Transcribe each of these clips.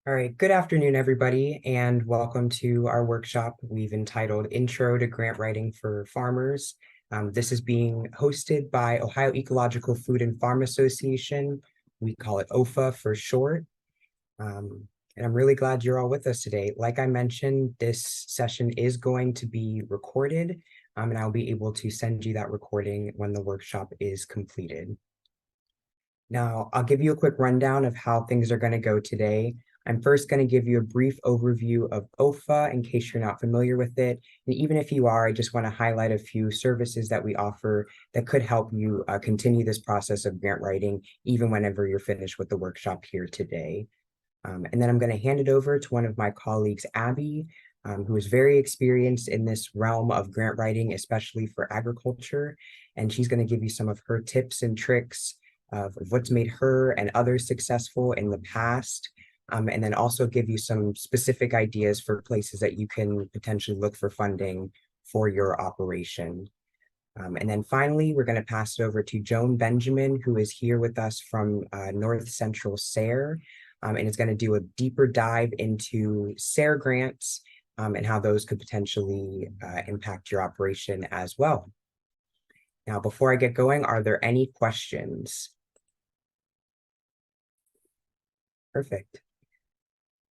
All right, good afternoon, everybody, and welcome to our workshop we've entitled Intro to Grant Writing for Farmers. This is being hosted by Ohio Ecological Food and Farm Association. We call it OEFFA for short. And I'm really glad you're all with us today. Like I mentioned, this session is going to be recorded, and I'll be able to send you that recording when the workshop is completed. Now, I'll give you a quick rundown of how things are going to go today. I'm first going to give you a brief overview of OEFFA in case you're not familiar with it. And even if you are, I just want to highlight a few services that we offer that could help you continue this process of grant writing, even whenever you're finished with the workshop here today. And then I'm going to hand it over to one of my colleagues, Abby, who is very experienced in this realm of grant writing, especially for agriculture. And she's going to give you some of her tips and tricks of what's made her and others successful in the past, and then also give you some specific ideas for places that you can potentially look for funding for your operation. And then finally, we're going to pass it over to Joan Benjamin, who is here with us from North Central SARE, and is going to do a deeper dive into SARE grants and how those could potentially impact your operation as well. Now, before I get going, are there any questions? Perfect.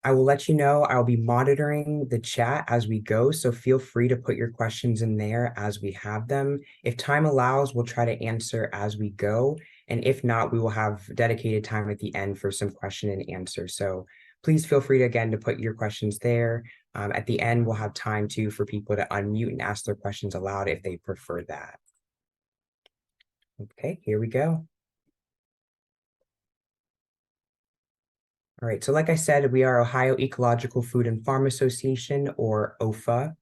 I will let you know I'll be monitoring the chat as we go, so feel free to put your questions in there as we have them. If time allows, we'll try to answer as we go, and if not, we will have dedicated time at the end for some question and answer. So please feel free to, again, to put your questions there. At the end, we'll have time too for people to unmute and ask their questions aloud if they prefer that. Okay, here we go. All right, so like I said, we are Ohio Ecological Food and Farm Association, or OEFFA.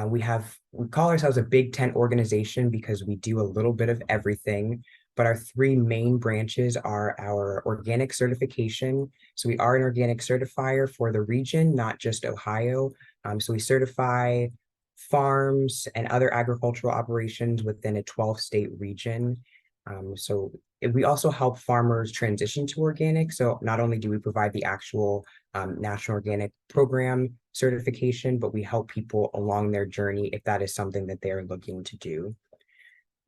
We call ourselves a Big Tent organization because we do a little bit of everything, but our three main branches are our organic certification. So we are an organic certifier for the region, not just Ohio. So we certify farms and other agricultural operations within a 12-state region. So we also help farmers transition to organic. So not only do we provide the actual National Organic Program certification, but we help people along their journey if that is something that they're looking to do.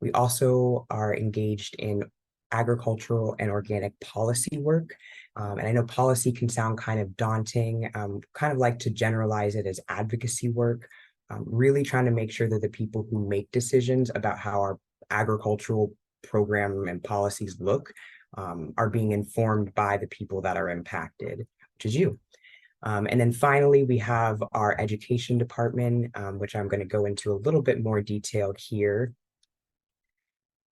We also are engaged in agricultural and organic policy work. And I know policy can sound kind of daunting, kind of like to generalize it as advocacy work, really trying to make sure that the people who make decisions about how our agricultural program and policies look are being informed by the people that are impacted, which is you. And then finally, we have our education department, which I'm going to go into a little bit more detail here.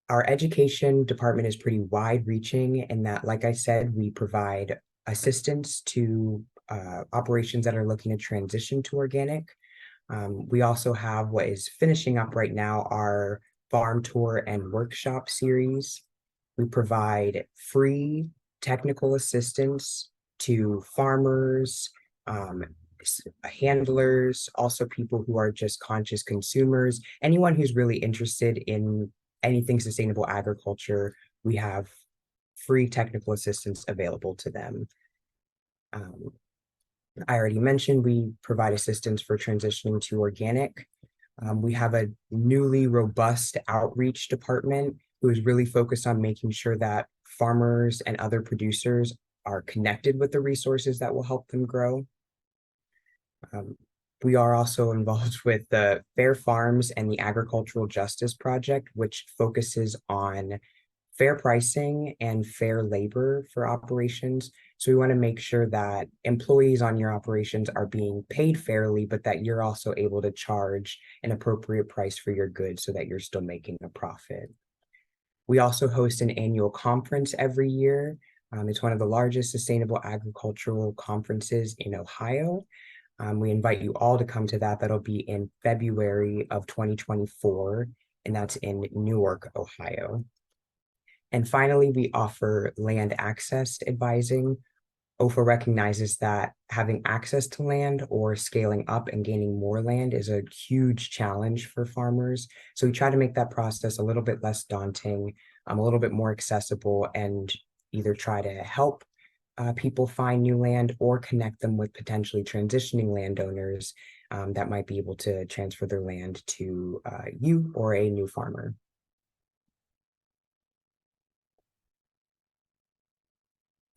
Our education department is pretty wide-reaching in that, like I said, we provide assistance to operations that are looking to transition to organic. We also have what is finishing up right now, our farm tour and workshop series. We provide free technical assistance to farmers, handlers, also people who are just conscious consumers, anyone who's really interested in anything sustainable agriculture. We have free technical assistance available to them. I already mentioned we provide assistance for transitioning to organic. We have a newly robust outreach department who is really focused on making sure that farmers and other producers are connected with the resources that will help them grow. We are also involved with the Fair Farms and the Agricultural Justice Project, which focuses on fair pricing and fair labor for operations. So we want to make sure that employees on your operations are being paid fairly, but that you're also able to charge an appropriate price for your goods so that you're still making a profit. We also host an annual conference every year. It's one of the largest sustainable agricultural conferences in Ohio. We invite you all to come to that. That'll be in February of 2024, and that's in Newark, Ohio. And finally, we offer land access advising. OEFFA recognizes that having access to land or scaling up and gaining more land is a huge challenge for farmers. So we try to make that process a little bit less daunting, a little bit more accessible, and either try to help people find new land or connect them with potentially transitioning landowners that might be able to transfer their land to you or a new farmer.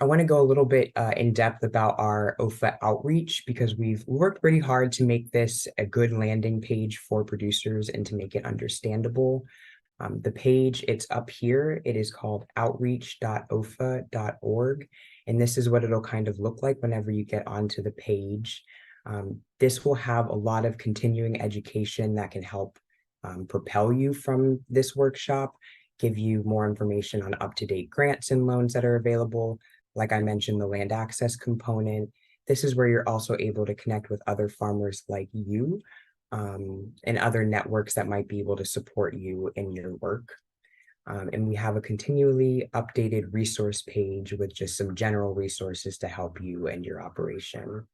I want to go a little bit in depth about our OEFFA outreach because we've worked pretty hard to make this a good landing page for producers and to make it understandable. The page, it's up here. It is called outreach.oeffa.org. And this is what it'll kind of look like whenever you get onto the page. This will have a lot of continuing education that can help propel you from this workshop, give you more information on up-to-date grants and loans that are available. Like I mentioned, the land access component. This is where you're also able to connect with other farmers like you and other networks that might be able to support you in your work. And we have a continually updated resource page with just some general resources to help you and your operation.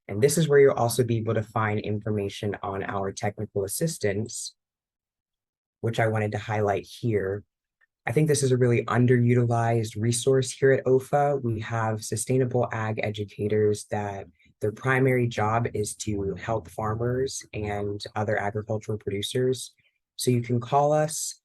And this is where you'll also be able to find information on our technical assistance, which I wanted to highlight here. I think this is a really underutilized resource here at OEFFA. We have sustainable ag educators that their primary job is to help farmers and other agricultural producers. So you can call us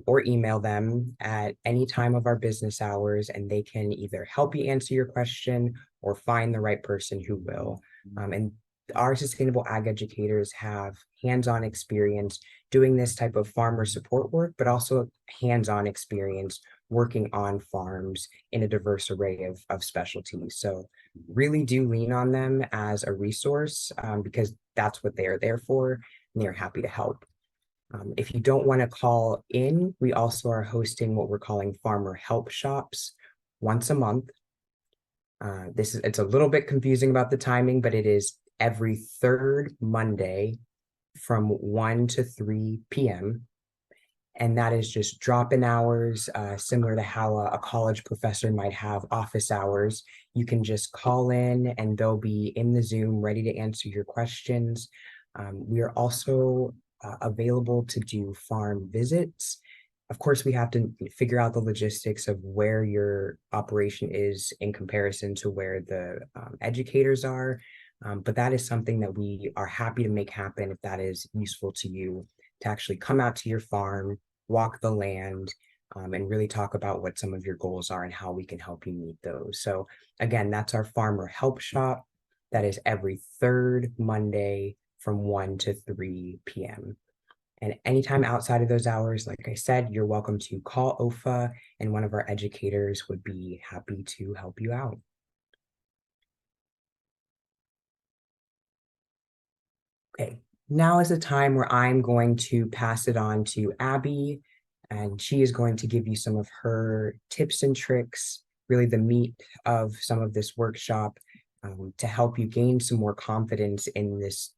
or email them at any time of our business hours, and they can either help you answer your question or find the right person who will. And our sustainable ag educators have hands-on experience doing this type of farmer support work, but also hands-on experience working on farms in a diverse array of specialties. So really do lean on them as a resource because that's what they are there for, and they're happy to help. If you don't want to call in, we also are hosting what we're calling farmer help shops once a month. It's a little bit confusing about the timing, but it is every third Monday from 1 to 3 p.m. And that is just drop-in hours, similar to how a college professor might have office hours. You can just call in and they'll be in the Zoom ready to answer your questions. We are also available to do farm visits. Of course, we have to figure out the logistics of where your operation is in comparison to where the educators are. But that is something that we are happy to make happen if that is useful to you, to actually come out to your farm, walk the land, and really talk about what some of your goals are and how we can help you meet those. So again, that's our farmer help shop. That is every third Monday from 1 to 3 p.m. And anytime outside of those hours, like I said, you're welcome to call OEFFA and one of our educators would be happy to help you out. Okay, now is the time where I'm going to pass it on to Abby, and she is going to give you some of her tips and tricks, really the meat of some of this workshop to help you gain some more confidence in this,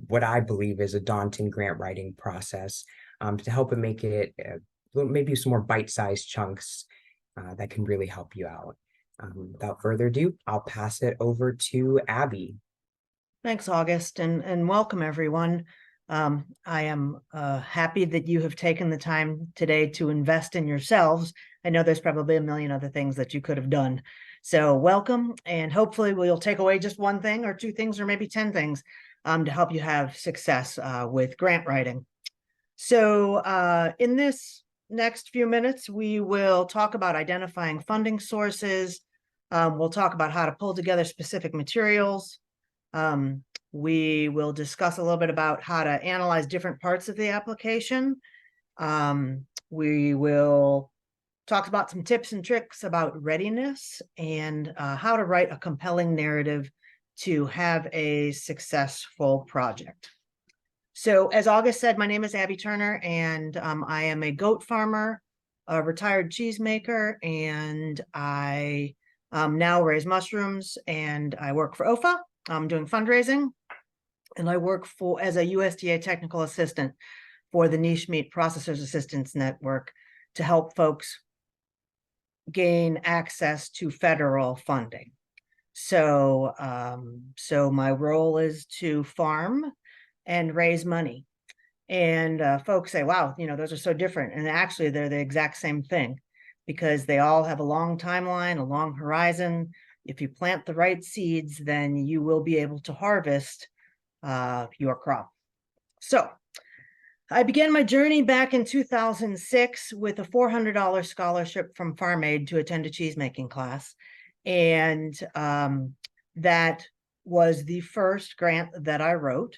what I believe is a daunting grant writing process, to help it make it maybe some more bite-sized chunks that can really help you out. Without further ado, I'll pass it over to Abby. Thanks, August, and welcome, everyone. I am happy that you have taken the time today to invest in yourselves. I know there's probably a million other things that you could have done. So welcome, and hopefully we'll take away just one thing or two things or maybe 10 things to help you have success with grant writing. So in this next few minutes, we will talk about identifying funding sources. We'll talk about how to pull together specific materials. We will discuss a little bit about how to analyze different parts of the application. We will talk about some tips and tricks about readiness and how to write a compelling narrative to have a successful project. So as August said, my name is Abby Turner, and I am a goat farmer, a retired cheesemaker, and I now raise mushrooms, and I work for OEFFA. I'm doing fundraising, and I work as a USDA technical assistant for the Niche Meat Processors Assistance Network to help folks gain access to federal funding. So, so my role is to farm and raise money. And folks say, wow, those are so different. And actually, they're the exact same thing. because they all have a long timeline, a long horizon. If you plant the right seeds, then you will be able to harvest your crop. So I began my journey back in 2006 with a $400 scholarship from Farm Aid to attend a cheesemaking class. And that was the first grant that I wrote.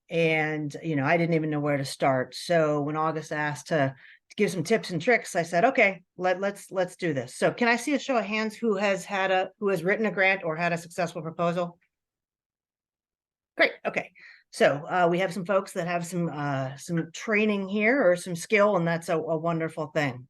And, I didn't even know where to start. So when August asked to give some tips and tricks, I said, okay, let's do this. So can I see a show of hands who has written a grant or had a successful proposal? Great. Okay. So we have some folks that have some training here or some skill, and that's a wonderful thing.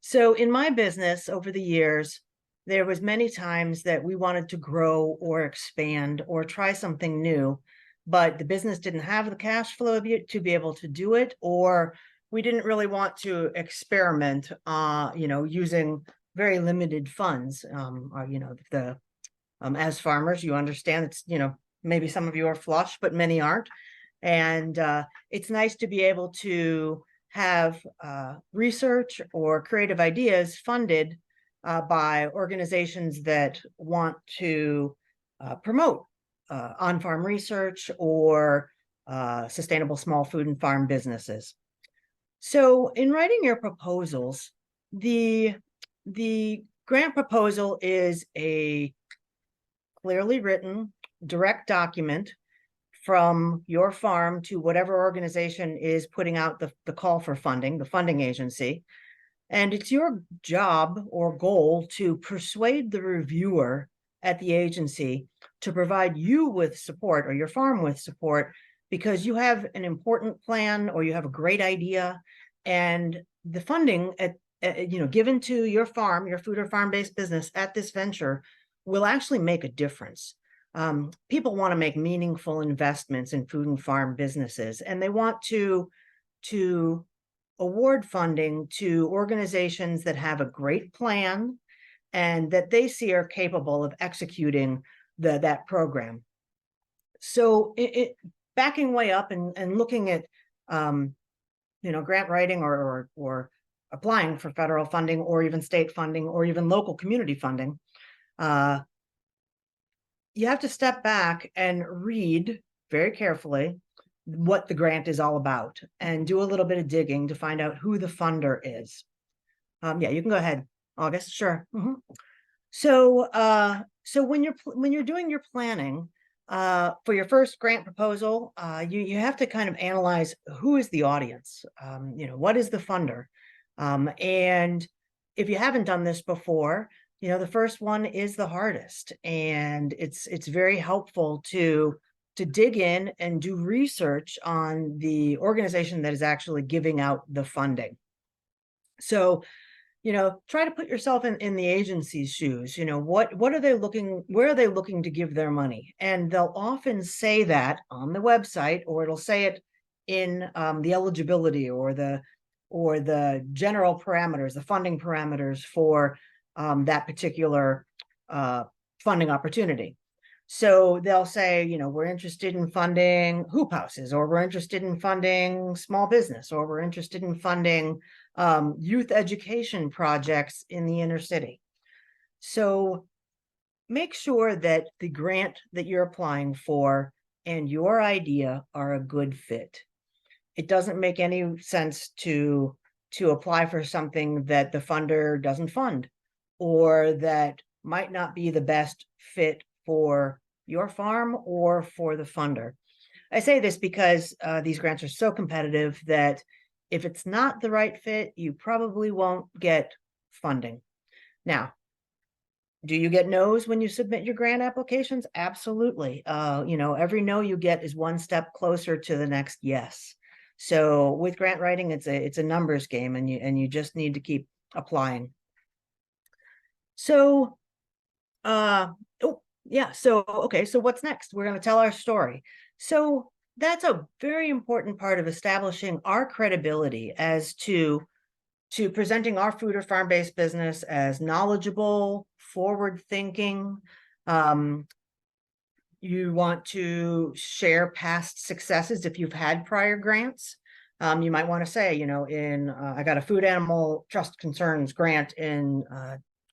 So in my business over the years, there was many times that we wanted to grow or expand or try something new, but the business didn't have the cash flow to be able to do it, or we didn't really want to experiment, using very limited funds. As farmers, you understand it's, maybe some of you are flush, but many aren't. And it's nice to be able to have research or creative ideas funded by organizations that want to promote on-farm research or sustainable small food and farm businesses. So in writing your proposals, the grant proposal is a clearly written, direct document from your farm to whatever organization is putting out the call for funding, the funding agency. And it's your job or goal to persuade the reviewer at the agency to provide you with support or your farm with support because you have an important plan or you have a great idea, and the funding given to your farm, your food or farm-based business at this venture will actually make a difference. People want to make meaningful investments in food and farm businesses, and they want to award funding to organizations that have a great plan and that they see are capable of executing that program. So backing way up and looking at grant writing or applying for federal funding or even state funding or even local community funding, you have to step back and read very carefully what the grant is all about and do a little bit of digging to find out who the funder is. Yeah, you can go ahead, August. Sure. So when you're doing your planning for your first grant proposal, you have to kind of analyze who is the audience. What is the funder? And if you haven't done this before, the first one is the hardest, and it's very helpful to dig in and do research on the organization that is actually giving out the funding. So, try to put yourself in the agency's shoes. What are they where are they looking to give their money? And they'll often say that on the website, or it'll say it in the eligibility or the general parameters, the funding parameters for that particular funding opportunity. So they'll say, we're interested in funding hoop houses, or we're interested in funding small business, or we're interested in funding youth education projects in the inner city. So make sure that the grant that you're applying for and your idea are a good fit. It doesn't make any sense to apply for something that the funder doesn't fund, or that might not be the best fit for your farm or for the funder. I say this because these grants are so competitive that if it's not the right fit, you probably won't get funding. Now, do you get no's when you submit your grant applications? Absolutely. Every no you get is one step closer to the next yes. So with grant writing, it's a numbers game, and you just need to keep applying. So, so what's next? We're going to tell our story. So that's a very important part of establishing our credibility as to presenting our food or farm-based business as knowledgeable, forward-thinking. You want to share past successes if you've had prior grants. You might want to say, I got a food animal trust concerns grant in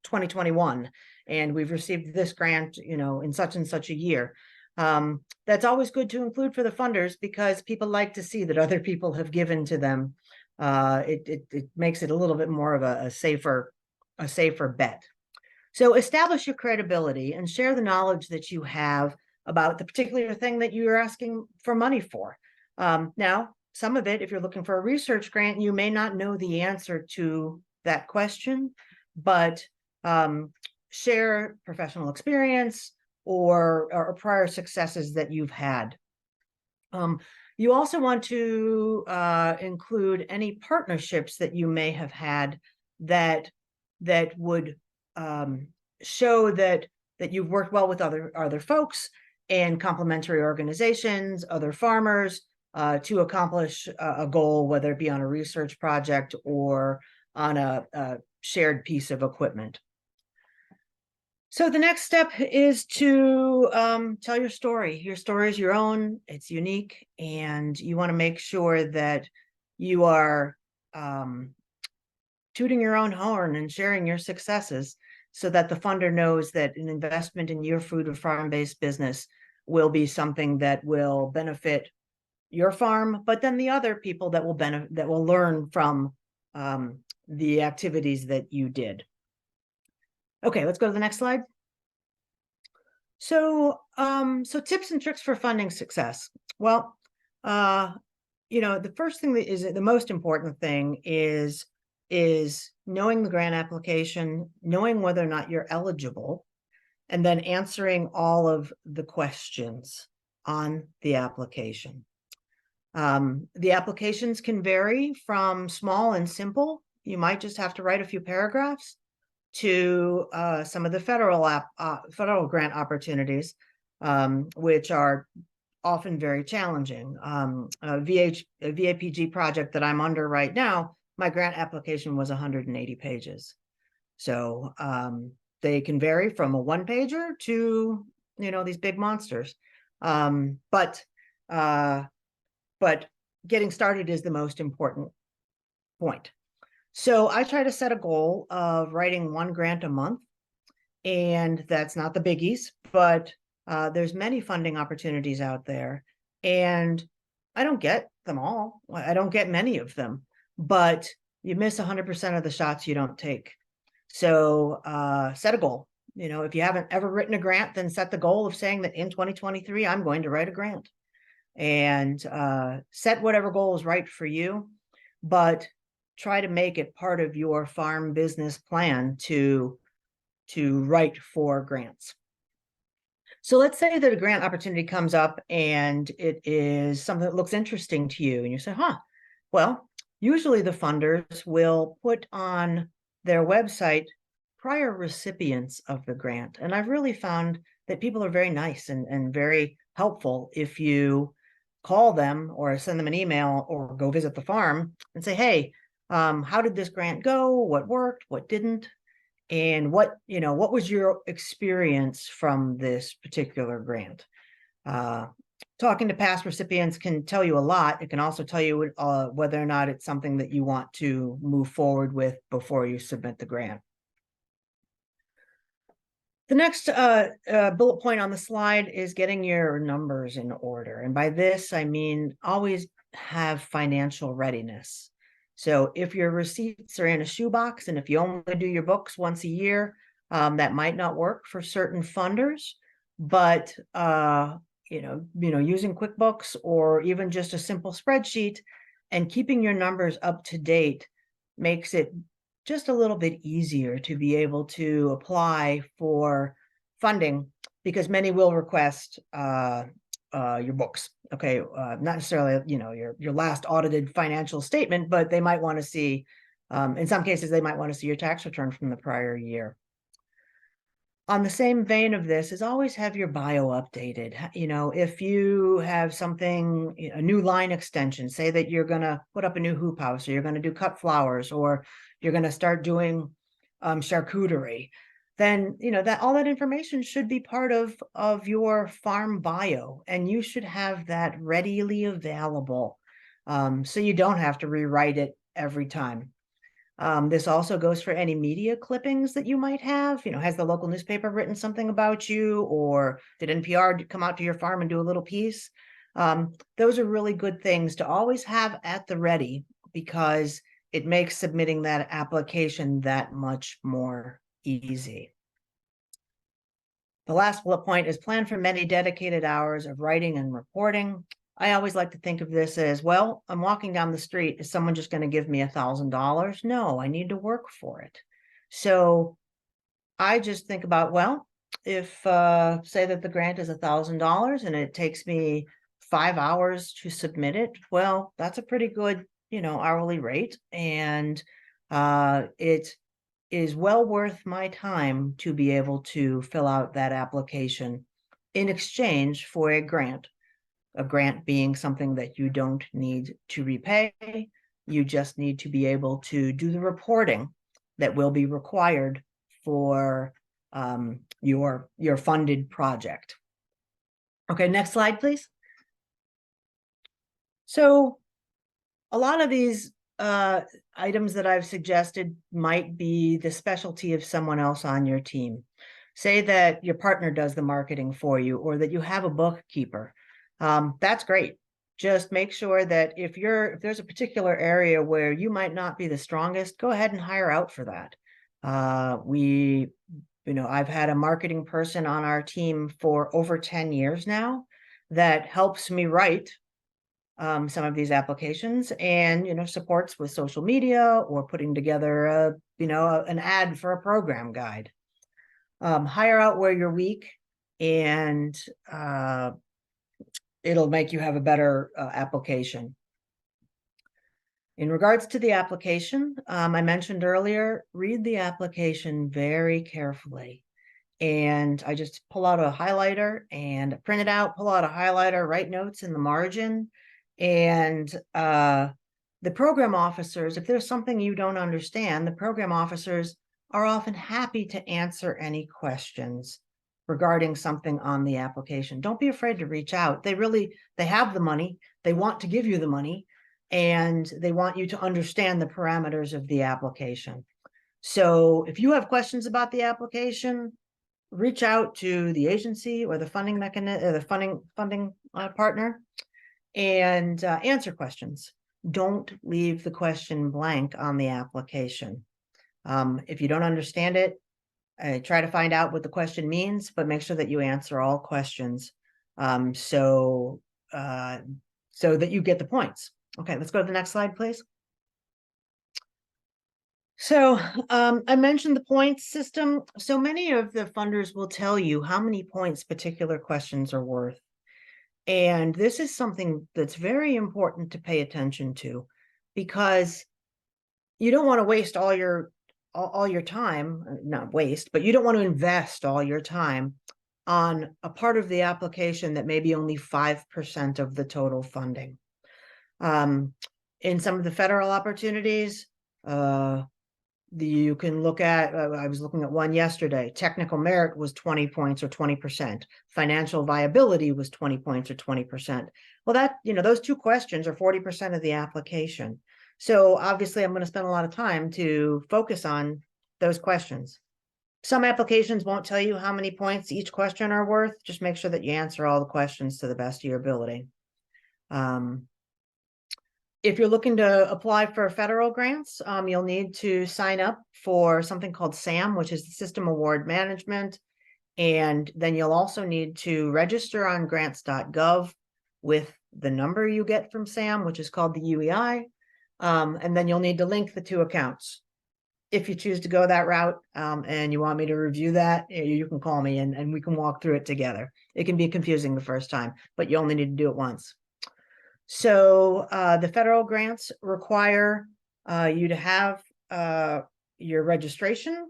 2021, and we've received this grant, in such and such a year. That's always good to include for the funders because people like to see that other people have given to them. It makes it a little bit more of a safer bet. So establish your credibility and share the knowledge that you have about the particular thing that you're asking for money for. Now, some of it, if you're looking for a research grant, you may not know the answer to that question, but share professional experience or prior successes that you've had. You also want to include any partnerships that you may have had that would show that you've worked well with other folks and complementary organizations, other farmers, to accomplish a goal, whether it be on a research project or on a shared piece of equipment. So the next step is to tell your story. Your story is your own, it's unique, and you want to make sure that you are tooting your own horn and sharing your successes so that the funder knows that an investment in your food or farm-based business will be something that will benefit your farm, but then the other people that will learn from the activities that you did. Okay, let's go to the next slide. So, tips and tricks for funding success. Well, the first thing that is the most important thing is knowing the grant application, knowing whether or not you're eligible, and then answering all of the questions on the application. The applications can vary from small and simple. You might just have to write a few paragraphs to some of the federal grant opportunities, which are often very challenging. A VAPG project that I'm under right now, my grant application was 180 pages. So they can vary from a one-pager to these big monsters. But getting started is the most important point. So I try to set a goal of writing one grant a month, and that's not the biggies, but there's many funding opportunities out there, and I don't get them all. I don't get many of them, but you miss 100% of the shots you don't take. So set a goal. If you haven't ever written a grant, then set the goal of saying that in 2023, I'm going to write a grant, and set whatever goal is right for you, but try to make it part of your farm business plan to write for grants. So let's say that a grant opportunity comes up and it is something that looks interesting to you, and you say, well, usually the funders will put on their website prior recipients of the grant. And I've really found that people are very nice and very helpful if you call them or send them an email or go visit the farm and say, hey, how did this grant go? What worked? What didn't? And what was your experience from this particular grant? Talking to past recipients can tell you a lot. It can also tell you whether or not it's something that you want to move forward with before you submit the grant. The next bullet point on the slide is getting your numbers in order. And by this, I mean always have financial readiness. So if your receipts are in a shoebox, and if you only do your books once a year, that might not work for certain funders. But using QuickBooks or even just a simple spreadsheet and keeping your numbers up to date makes it just a little bit easier to be able to apply for funding, because many will request your books. Okay, not necessarily your last audited financial statement, but they might want to see, in some cases, they might want to see your tax return from the prior year. On the same vein of this is always have your bio updated. If you have something, a new line extension, say that you're going to put up a new hoop house, or you're going to do cut flowers, or you're going to start doing charcuterie, then that all that information should be part of your farm bio, and you should have that readily available. so you don't have to rewrite it every time. This also goes for any media clippings that you might have. Has the local newspaper written something about you, or did NPR come out to your farm and do a little piece? Those are really good things to always have at the ready, because it makes submitting that application that much more easy. The last bullet point is plan for many dedicated hours of writing and reporting. I always like to think of this as, well, I'm walking down the street. Is someone just going to give me $1,000? No, I need to work for it. So I just think about, well, if say that the grant is $1,000 and it takes me 5 hours to submit it, well, that's a pretty good, hourly rate. And it is well worth my time to be able to fill out that application in exchange for a grant being something that you don't need to repay. You just need to be able to do the reporting that will be required for your funded project. Okay, next slide, please. So a lot of these items that I've suggested might be the specialty of someone else on your team. Say that your partner does the marketing for you, or that you have a bookkeeper. That's great. Just make sure that if there's a particular area where you might not be the strongest, go ahead and hire out for that. I've had a marketing person on our team for over 10 years now that helps me write some of these applications, and supports with social media or putting together an ad for a program guide. Hire out where you're weak, and it'll make you have a better application. In regards to the application, I mentioned earlier, read the application very carefully. And I just pull out a highlighter and print it out, pull out a highlighter, write notes in the margin. And the program officers, if there's something you don't understand, the program officers are often happy to answer any questions regarding something on the application. Don't be afraid to reach out. They have the money, they want to give you the money, and they want you to understand the parameters of the application. So if you have questions about the application, reach out to the agency or the funding mechanism, or the funding partner, and answer questions. Don't leave the question blank on the application. If you don't understand it, try to find out what the question means, but make sure that you answer all questions so that you get the points. Okay, let's go to the next slide, please. So I mentioned the points system. So many of the funders will tell you how many points particular questions are worth. And this is something that's very important to pay attention to, because you don't want to waste all your time, not waste, but you don't want to invest all your time on a part of the application that may be only 5% of the total funding. In some of the federal opportunities, you can look at, I was looking at one yesterday, technical merit was 20 points or 20%. Financial viability was 20 points or 20%. Well, those two questions are 40% of the application. So obviously I'm going to spend a lot of time to focus on those questions. Some applications won't tell you how many points each question are worth. Just make sure that you answer all the questions to the best of your ability. If you're looking to apply for federal grants, you'll need to sign up for something called SAM, which is the System Award Management. And then you'll also need to register on grants.gov with the number you get from SAM, which is called the UEI. And then you'll need to link the two accounts. If you choose to go that route and you want me to review that, you can call me and we can walk through it together. It can be confusing the first time, but you only need to do it once. So the federal grants require you to have your registration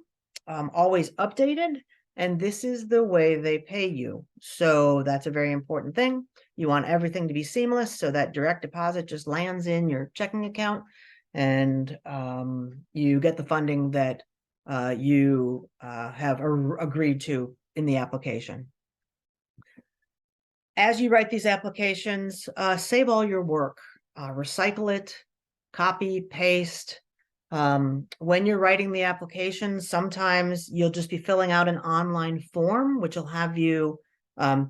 always updated, and this is the way they pay you. So that's a very important thing. You want everything to be seamless so that direct deposit just lands in your checking account, and you get the funding that you have agreed to in the application. As you write these applications, save all your work. recycle it, copy, paste. When you're writing the application, sometimes you'll just be filling out an online form, which will have you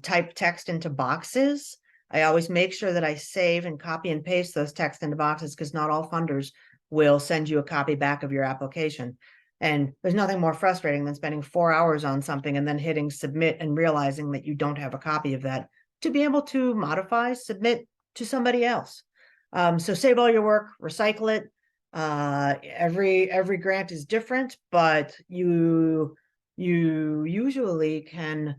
type text into boxes. I always make sure that I save and copy and paste those text into boxes because not all funders will send you a copy back of your application. And there's nothing more frustrating than spending 4 hours on something and then hitting submit and realizing that you don't have a copy of that to be able to modify, submit to somebody else. So save all your work, recycle it. Every grant is different, but you usually can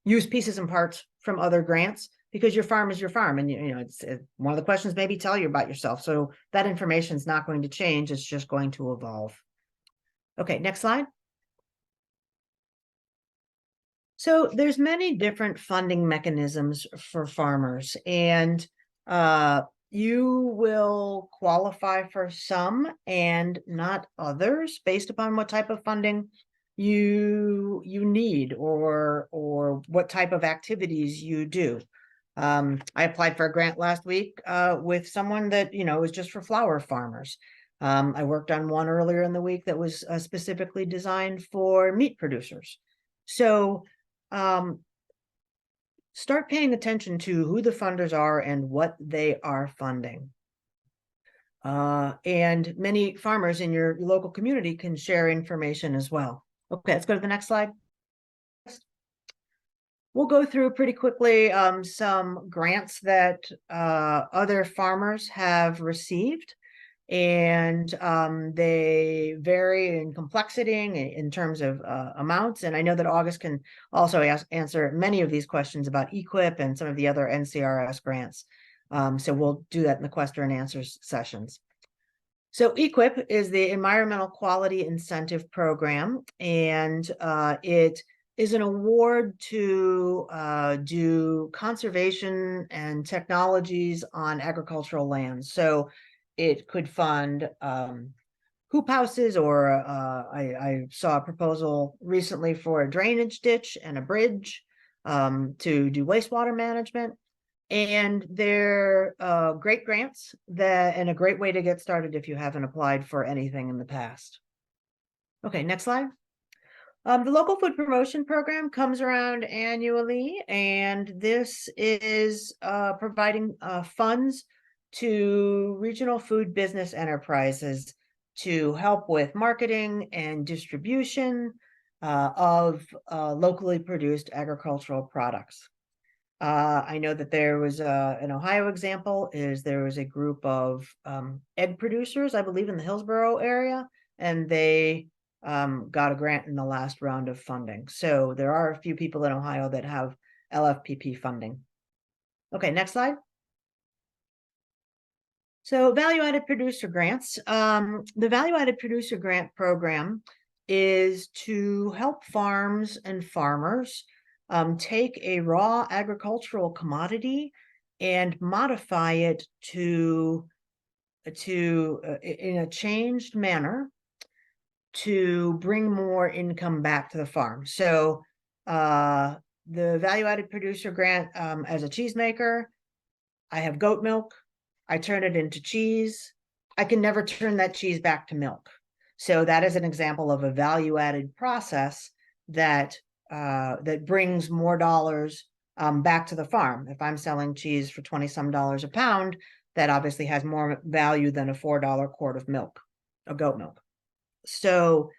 use pieces and parts from other grants because your farm is your farm, and you know it's one of the questions maybe tell you about yourself. So that information is not going to change; it's just going to evolve. Okay, next slide. So there's many different funding mechanisms for farmers, and you will qualify for some and not others based upon what type of funding you need or what type of activities you do. I applied for a grant last week with someone that was just for flower farmers. I worked on one earlier in the week that was specifically designed for meat producers. So start paying attention to who the funders are and what they are funding. And many farmers in your local community can share information as well. Okay, let's go to the next slide. We'll go through pretty quickly some grants that other farmers have received. And they vary in complexity in terms of amounts. And I know that August can also answer many of these questions about EQIP and some of the other NCRS grants. So we'll do that in the question and answers sessions. So EQIP is the Environmental Quality Incentive Program, and it is an award to do conservation and technologies on agricultural lands. So it could fund hoop houses, or I saw a proposal recently for a drainage ditch and a bridge to do wastewater management. And they're great grants and a great way to get started if you haven't applied for anything in the past. Okay, next slide. The local food promotion program comes around annually, and this is providing funds to regional food business enterprises to help with marketing and distribution of locally produced agricultural products. I know that there was an Ohio example. There was a group of egg producers, I believe in the Hillsborough area, and they got a grant in the last round of funding. So there are a few people in Ohio that have LFPP funding. Okay, next slide. So value-added producer grants. The value-added producer grant program is to help farms and farmers take a raw agricultural commodity and modify it in a changed manner to bring more income back to the farm. So the value-added producer grant, as a cheesemaker, I have goat milk. I turn it into cheese. I can never turn that cheese back to milk. So that is an example of a value-added process that brings more dollars back to the farm. If I'm selling cheese for 20-some dollars a pound, that obviously has more value than a $4 quart of milk, of goat milk. So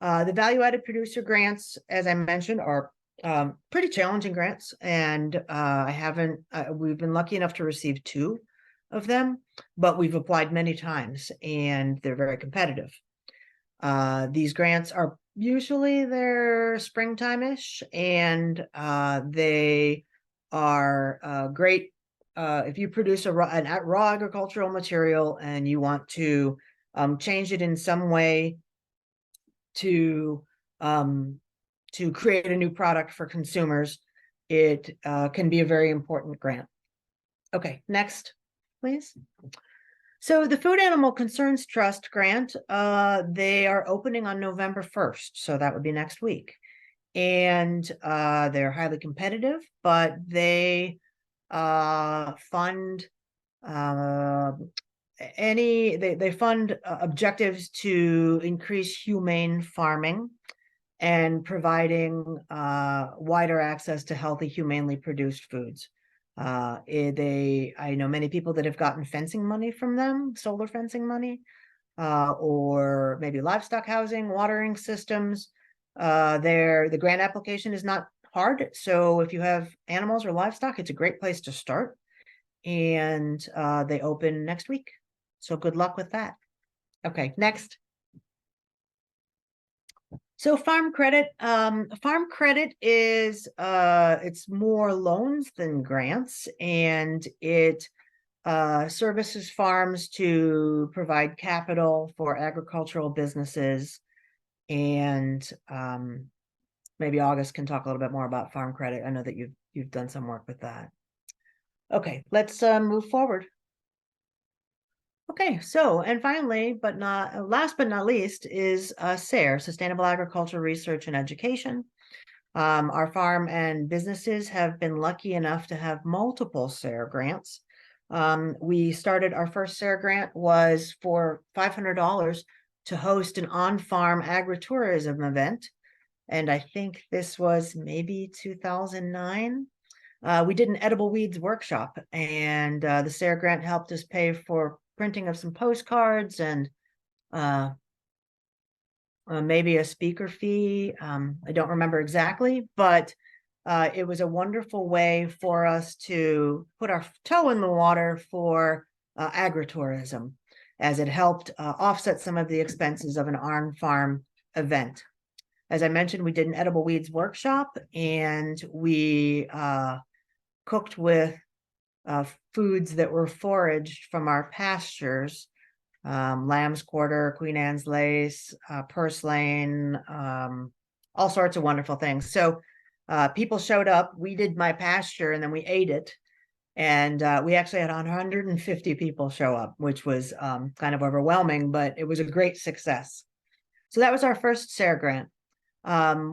the value-added producer grants, as I mentioned, are pretty challenging grants, and we've been lucky enough to receive 2 of them, but we've applied many times, and they're very competitive. These grants are usually they're springtime-ish, and they are great if you produce a raw agricultural material and you want to change it in some way to create a new product for consumers. It can be a very important grant. Okay, next, please. So the Food Animal Concerns Trust grant, they are opening on November 1st. So that would be next week. And they're highly competitive, but they fund They fund objectives to increase humane farming and providing wider access to healthy, humanely produced foods. I know many people that have gotten fencing money from them, solar fencing money, or maybe livestock housing, watering systems. The grant application is not hard. So if you have animals or livestock, it's a great place to start. And they open next week. So good luck with that. Okay, next. So farm credit is it's more loans than grants, and it services farms to provide capital for agricultural businesses. And maybe August can talk a little bit more about farm credit. I know that you've done some work with that. Okay, let's move forward. Okay, so, and finally, but not last but not least, is SARE, Sustainable Agriculture Research and Education. Our farm and businesses have been lucky enough to have multiple SARE grants. We started, our first SARE grant was for $500 to host an on-farm agritourism event. And I think this was maybe 2009. We did an edible weeds workshop, and the SARE grant helped us pay for printing of some postcards and maybe a speaker fee. I don't remember exactly, but it was a wonderful way for us to put our toe in the water for agritourism, as it helped offset some of the expenses of an on-farm event. As I mentioned, we did an edible weeds workshop, and we cooked with foods that were foraged from our pastures, lamb's quarter, Queen Anne's lace, purslane, all sorts of wonderful things. So people showed up, we did my pasture, and then we ate it. And we actually had 150 people show up, which was kind of overwhelming, but it was a great success. So that was our first SARE grant.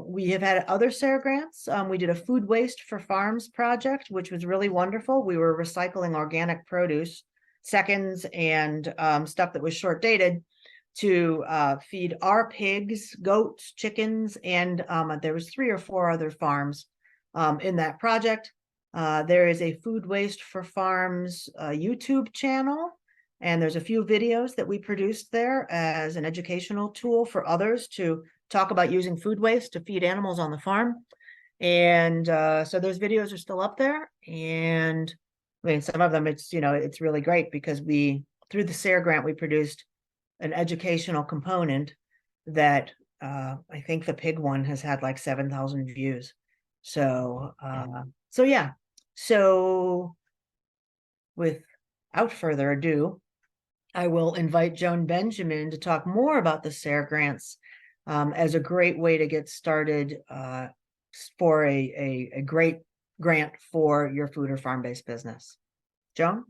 We have had other SARE grants. We did a food waste for farms project, which was really wonderful. We were recycling organic produce, seconds, and stuff that was short dated to feed our pigs, goats, chickens, and there was 3 or 4 other farms in that project. There is a food waste for farms YouTube channel, and there's a few videos that we produced there as an educational tool for others to talk about using food waste to feed animals on the farm. And so those videos are still up there. And I mean, some of them, it's really great because through the SARE grant, we produced an educational component that I think the pig one has had like 7,000 views. So yeah. So without further ado, I will invite Joan Benjamin to talk more about the SARE grants as a great way to get started for a great grant for your food or farm-based business. Joan?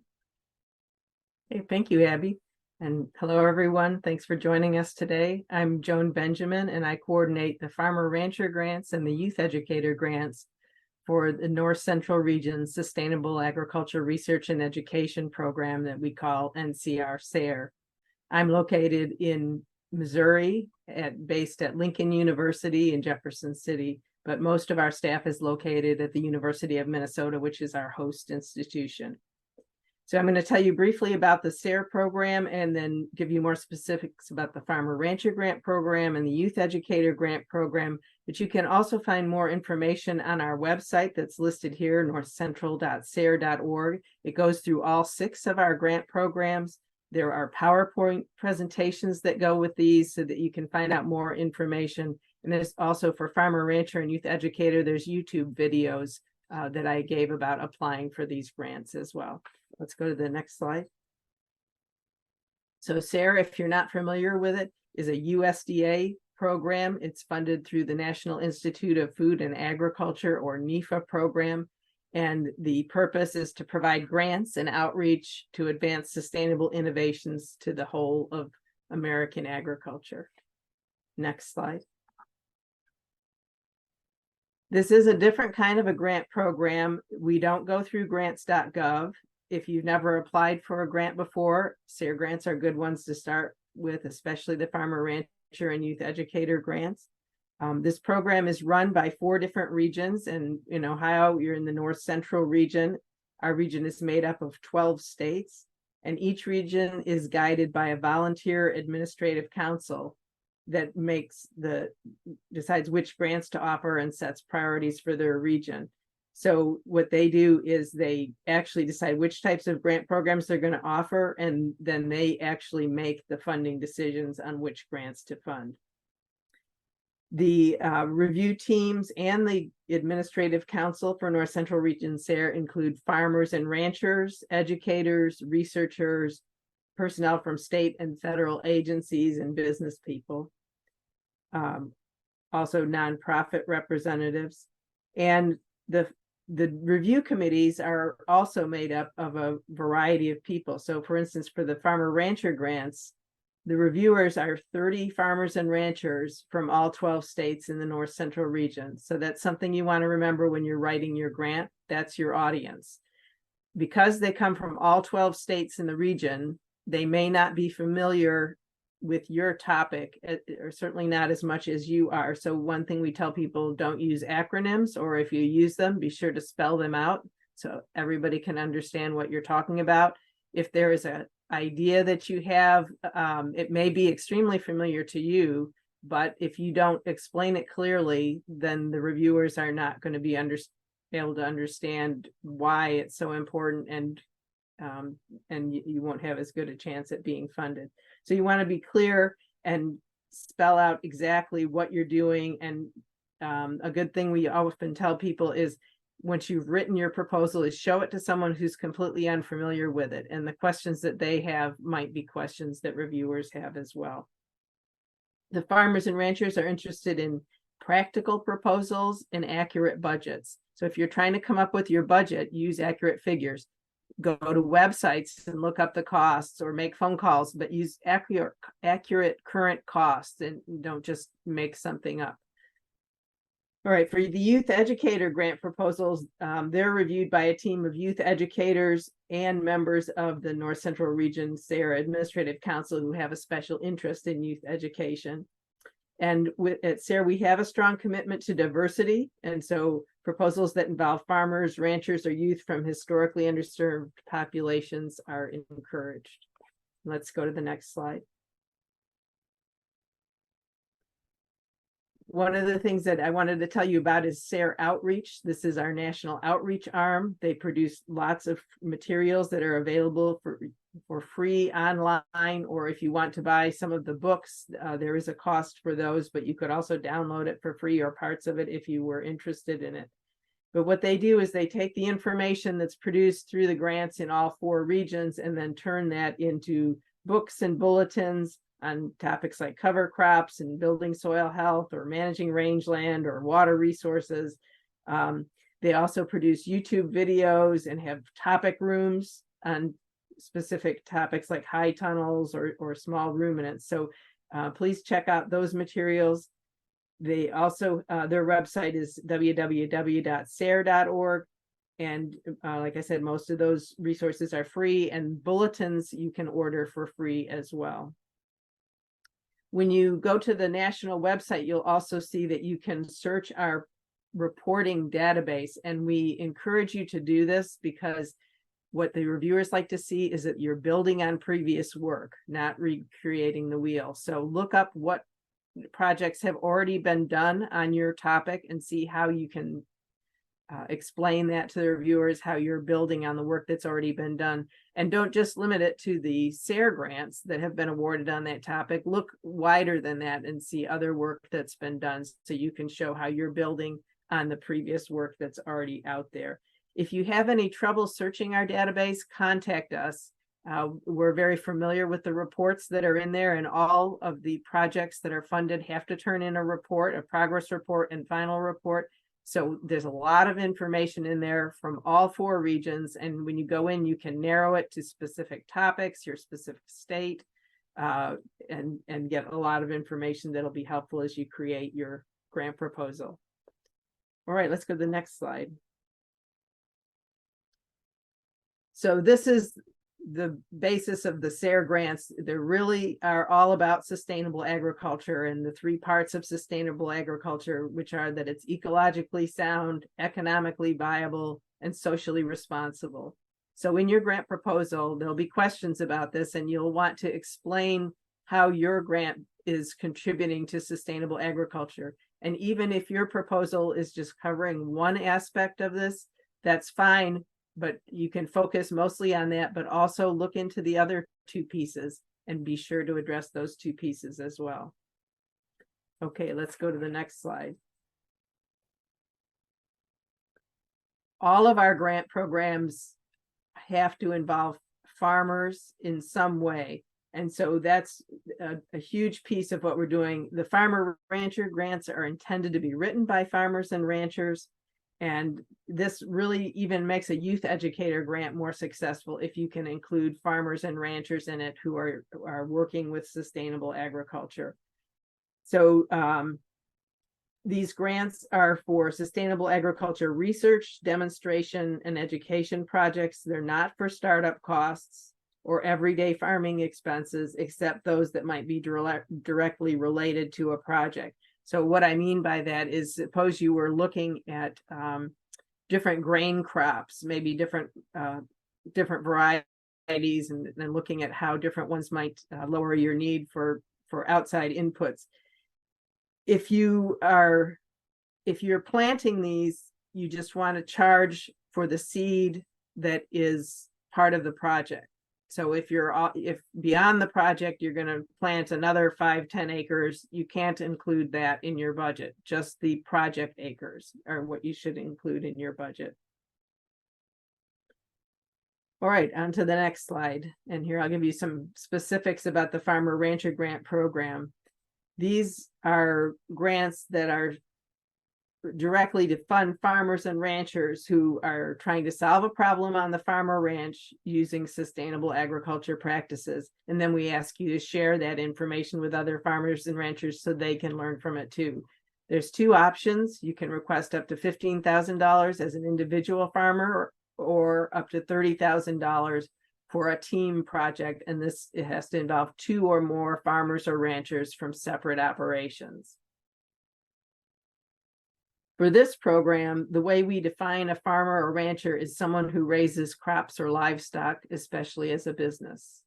Hey, thank you, Abby. And hello, everyone. Thanks for joining us today. I'm Joan Benjamin, and I coordinate the Farmer Rancher grants and the Youth Educator grants for the North Central Region Sustainable Agriculture Research and Education Program that we call NCR SARE. I'm located in Missouri, based at Lincoln University in Jefferson City, but most of our staff is located at the University of Minnesota, which is our host institution. So I'm going to tell you briefly about the SARE program and then give you more specifics about the Farmer Rancher Grant Program and the Youth Educator Grant Program. But you can also find more information on our website that's listed here, northcentral.sare.org. It goes through all 6 of our grant programs. There are PowerPoint presentations that go with these so that you can find out more information. And there's also, for Farmer Rancher and Youth Educator, there's YouTube videos that I gave about applying for these grants as well. Let's go to the next slide. So SARE, if you're not familiar with it, is a USDA program. It's funded through the National Institute of Food and Agriculture, or NIFA program. And the purpose is to provide grants and outreach to advance sustainable innovations to the whole of American agriculture. Next slide. This is a different kind of a grant program. We don't go through grants.gov. if you've never applied for a grant before, SARE grants are good ones to start with, especially the Farmer Rancher and Youth Educator grants. This program is run by 4 different regions, and in Ohio, you're in the North Central region. Our region is made up of 12 states, and each region is guided by a volunteer administrative council that decides which grants to offer and sets priorities for their region. So what they do is they actually decide which types of grant programs they're going to offer, and then they actually make the funding decisions on which grants to fund. The review teams and the administrative council for North Central Region SARE include farmers and ranchers, educators, researchers, personnel from state and federal agencies, and business people. Also nonprofit representatives. And the review committees are also made up of a variety of people. So for instance, for the Farmer Rancher grants, the reviewers are 30 farmers and ranchers from all 12 states in the North Central region. So that's something you want to remember when you're writing your grant. That's your audience. Because they come from all 12 states in the region, they may not be familiar with your topic, or certainly not as much as you are. So one thing we tell people, don't use acronyms, or if you use them, be sure to spell them out so everybody can understand what you're talking about. If there is an idea that you have, it may be extremely familiar to you, but if you don't explain it clearly, then the reviewers are not going to be able to understand why it's so important, and you won't have as good a chance at being funded. So you want to be clear and spell out exactly what you're doing. And a good thing we often tell people is, once you've written your proposal, is show it to someone who's completely unfamiliar with it. And the questions that they have might be questions that reviewers have as well. The farmers and ranchers are interested in practical proposals and accurate budgets. So if you're trying to come up with your budget, use accurate figures. Go to websites and look up the costs, or make phone calls, but use accurate current costs, and don't just make something up. All right, for the youth educator grant proposals, they're reviewed by a team of youth educators and members of the North Central Region SARE Administrative Council who have a special interest in youth education. And at SARE, we have a strong commitment to diversity. And so proposals that involve farmers, ranchers, or youth from historically underserved populations are encouraged. Let's go to the next slide. One of the things that I wanted to tell you about is SARE Outreach. This is our national outreach arm. They produce lots of materials that are available for free online, or if you want to buy some of the books, there is a cost for those, but you could also download it for free, or parts of it, if you were interested in it. But what they do is they take the information that's produced through the grants in all 4 regions and then turn that into books and bulletins on topics like cover crops and building soil health, or managing rangeland, or water resources. They also produce YouTube videos and have topic rooms on specific topics like high tunnels or small ruminants. So please check out those materials. They also, their website is www.sare.org. And like I said, most of those resources are free, and bulletins you can order for free as well. When you go to the national website, you'll also see that you can search our reporting database. And we encourage you to do this because what the reviewers like to see is that you're building on previous work, not recreating the wheel. So look up what projects have already been done on your topic and see how you can explain that to the reviewers, how you're building on the work that's already been done. And don't just limit it to the SARE grants that have been awarded on that topic. Look wider than that and see other work that's been done, so you can show how you're building on the previous work that's already out there. If you have any trouble searching our database, contact us. We're very familiar with the reports that are in there, and all of the projects that are funded have to turn in a report, a progress report and final report. So there's a lot of information in there from all 4 regions. And when you go in, you can narrow it to specific topics, your specific state, and get a lot of information that'll be helpful as you create your grant proposal. All right, let's go to the next slide. So this is the basis of the SARE grants. They really are all about sustainable agriculture, and the 3 parts of sustainable agriculture, which are that it's ecologically sound, economically viable, and socially responsible. So in your grant proposal, there'll be questions about this, and you'll want to explain how your grant is contributing to sustainable agriculture. And even if your proposal is just covering one aspect of this, that's fine, but you can focus mostly on that, but also look into the other 2 pieces and be sure to address those 2 pieces as well. Okay, let's go to the next slide. All of our grant programs have to involve farmers in some way. And so that's a huge piece of what we're doing. The farmer rancher grants are intended to be written by farmers and ranchers. And this really even makes a youth educator grant more successful if you can include farmers and ranchers in it who are working with sustainable agriculture. So these grants are for sustainable agriculture research, demonstration, and education projects. They're not for startup costs or everyday farming expenses, except those that might be directly related to a project. So what I mean by that is, suppose you were looking at different grain crops, maybe different varieties, and looking at how different ones might lower your need for outside inputs. If you're planting these, you just want to charge for the seed that is part of the project. So if beyond the project, you're going to plant another 5-10 acres, you can't include that in your budget. Just the project acres are what you should include in your budget. All right, on to the next slide. And here I'll give you some specifics about the Farmer Rancher Grant Program. These are grants that are directly to fund farmers and ranchers who are trying to solve a problem on the farm or ranch using sustainable agriculture practices. And then we ask you to share that information with other farmers and ranchers so they can learn from it too. There's 2 options. You can request up to $15,000 as an individual farmer or up to $30,000 for a team project. And it has to involve 2 or more farmers or ranchers from separate operations. For this program, the way we define a farmer or rancher is someone who raises crops or livestock, especially as a business.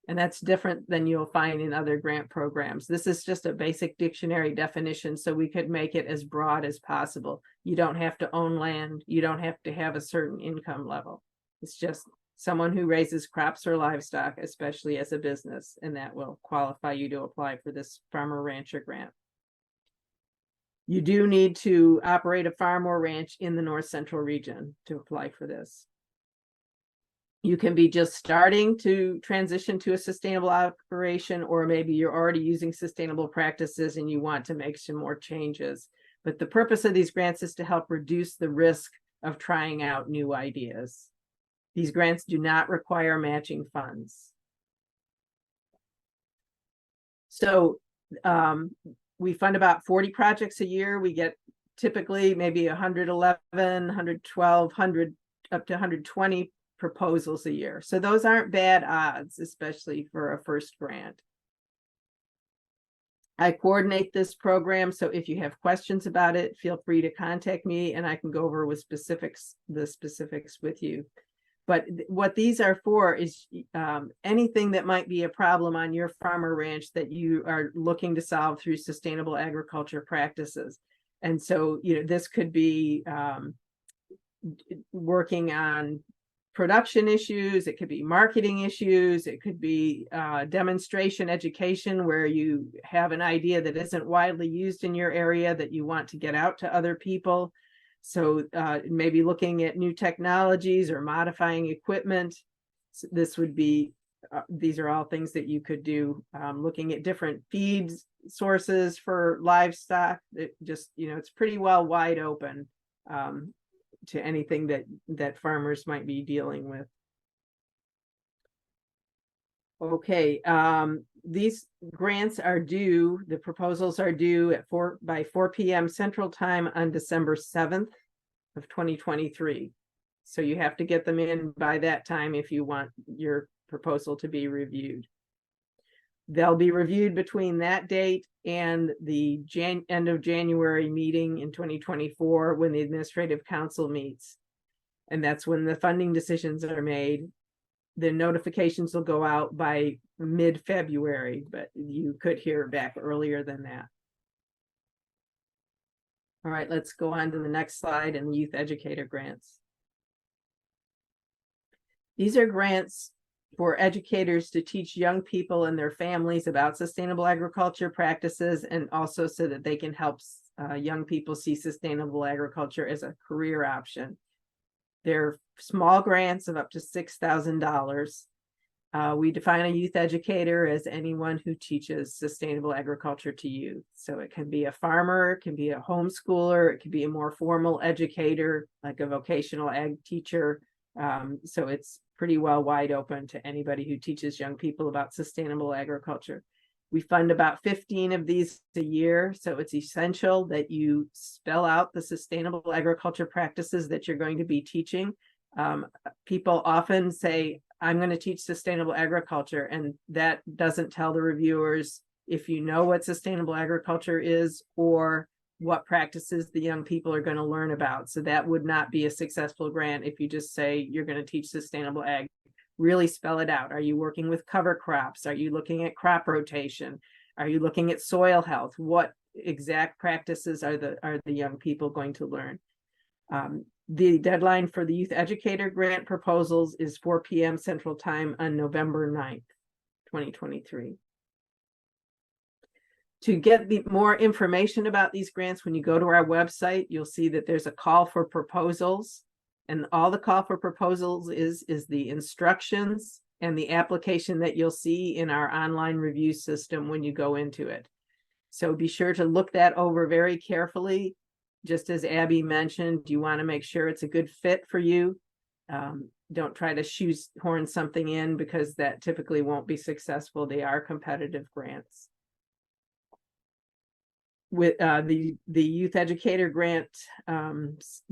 And that's different than you'll find in other grant programs. This is just a basic dictionary definition, so we could make it as broad as possible. You don't have to own land. You don't have to have a certain income level. It's just someone who raises crops or livestock, especially as a business, and that will qualify you to apply for this farmer rancher grant. You do need to operate a farm or ranch in the North Central region to apply for this. You can be just starting to transition to a sustainable operation, or maybe you're already using sustainable practices and you want to make some more changes. But the purpose of these grants is to help reduce the risk of trying out new ideas. These grants do not require matching funds. So we fund about 40 projects a year. We get typically maybe 111, 112, 100, up to 120 proposals a year. So those aren't bad odds, especially for a first grant. I coordinate this program, so if you have questions about it, feel free to contact me and I can go over with the specifics with you. But what these are for is anything that might be a problem on your farm or ranch that you are looking to solve through sustainable agriculture practices. And so, this could be working on production issues, it could be marketing issues, it could be demonstration education where you have an idea that isn't widely used in your area that you want to get out to other people. So maybe looking at new technologies or modifying equipment. So this would be, these are all things that you could do. Looking at different feed sources for livestock. It just, it's pretty well wide open to anything that farmers might be dealing with. Okay, these grants are due, the proposals are due by 4 p.m. Central Time on December 7th of 2023. So you have to get them in by that time if you want your proposal to be reviewed. They'll be reviewed between that date and the end of January meeting in 2024 when the Administrative Council meets. And that's when the funding decisions are made. The notifications will go out by mid-February, but you could hear back earlier than that. All right, let's go on to the next slide and youth educator grants. These are grants for educators to teach young people and their families about sustainable agriculture practices, and also so that they can help young people see sustainable agriculture as a career option. They're small grants of up to $6,000. We define a youth educator as anyone who teaches sustainable agriculture to youth. So it can be a farmer, it can be a homeschooler, it can be a more formal educator, like a vocational ag teacher. So it's pretty well wide open to anybody who teaches young people about sustainable agriculture. We fund about 15 of these a year, so it's essential that you spell out the sustainable agriculture practices that you're going to be teaching. People often say, I'm going to teach sustainable agriculture, and that doesn't tell the reviewers if you know what sustainable agriculture is or what practices the young people are going to learn about. So that would not be a successful grant if you just say you're going to teach sustainable ag. Really spell it out. Are you working with cover crops? Are you looking at crop rotation? Are you looking at soil health? What exact practices are the young people going to learn? The deadline for the youth educator grant proposals is 4 p.m. Central Time on November 9th, 2023. To get more information about these grants, when you go to our website, you'll see that there's a call for proposals. And all the call for proposals is the instructions and the application that you'll see in our online review system when you go into it. So be sure to look that over very carefully. Just as Abby mentioned, you want to make sure it's a good fit for you. Don't try to shoehorn something in, because that typically won't be successful. They are competitive grants. With the youth educator grant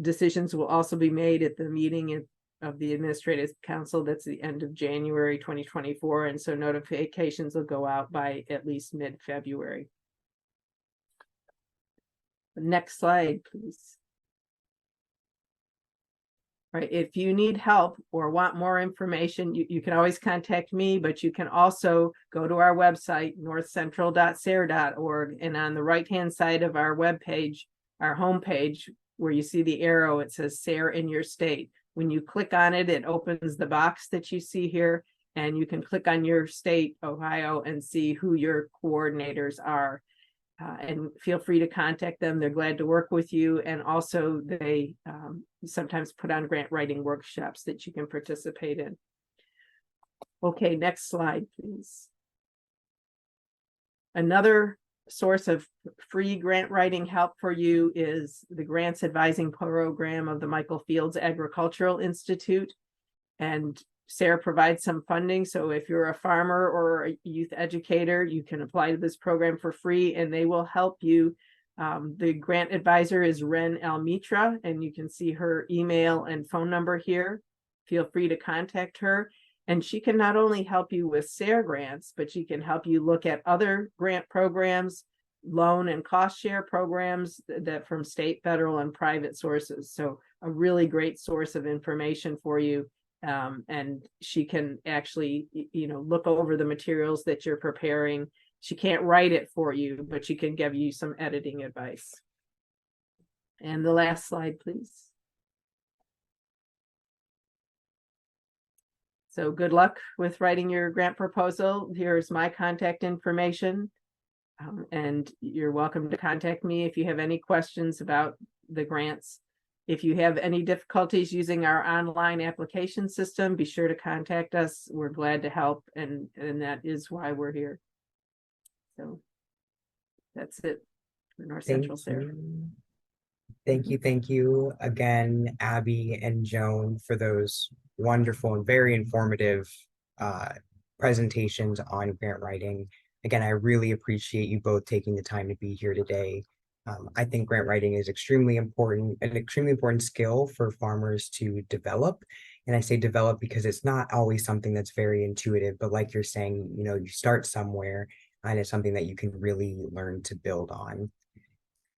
decisions will also be made at the meeting of the Administrative Council. That's the end of January 2024, and so notifications will go out by at least mid-February. Next slide, please. Right, if you need help or want more information, you can always contact me, but you can also go to our website, northcentral.sare.org, and on the right-hand side of our webpage, our homepage, where you see the arrow, it says SARE in your state. When you click on it, it opens the box that you see here, and you can click on your state, Ohio, and see who your coordinators are. And feel free to contact them. They're glad to work with you. And also they sometimes put on grant writing workshops that you can participate in. Okay, next slide, please. Another source of free grant writing help for you is the Grants Advising Program of the Michael Fields Agricultural Institute. And SARE provides some funding. So if you're a farmer or a youth educator, you can apply to this program for free, and they will help you. The grant advisor is Ren Almitra, and you can see her email and phone number here. Feel free to contact her. And she can not only help you with SARE grants, but she can help you look at other grant programs, loan and cost share programs that from state, federal, and private sources. So a really great source of information for you. And she can actually, look over the materials that you're preparing. She can't write it for you, but she can give you some editing advice. And the last slide, please. So good luck with writing your grant proposal. Here's my contact information. And you're welcome to contact me if you have any questions about the grants. If you have any difficulties using our online application system, be sure to contact us. We're glad to help, and that is why we're here. So that's it for North Central SARE. Thank you again, Abby and Joan, for those wonderful and very informative presentations on grant writing. Again, I really appreciate you both taking the time to be here today. I think grant writing is an extremely important skill for farmers to develop. And I say develop because it's not always something that's very intuitive, but like you're saying, you start somewhere and it's something that you can really learn to build on.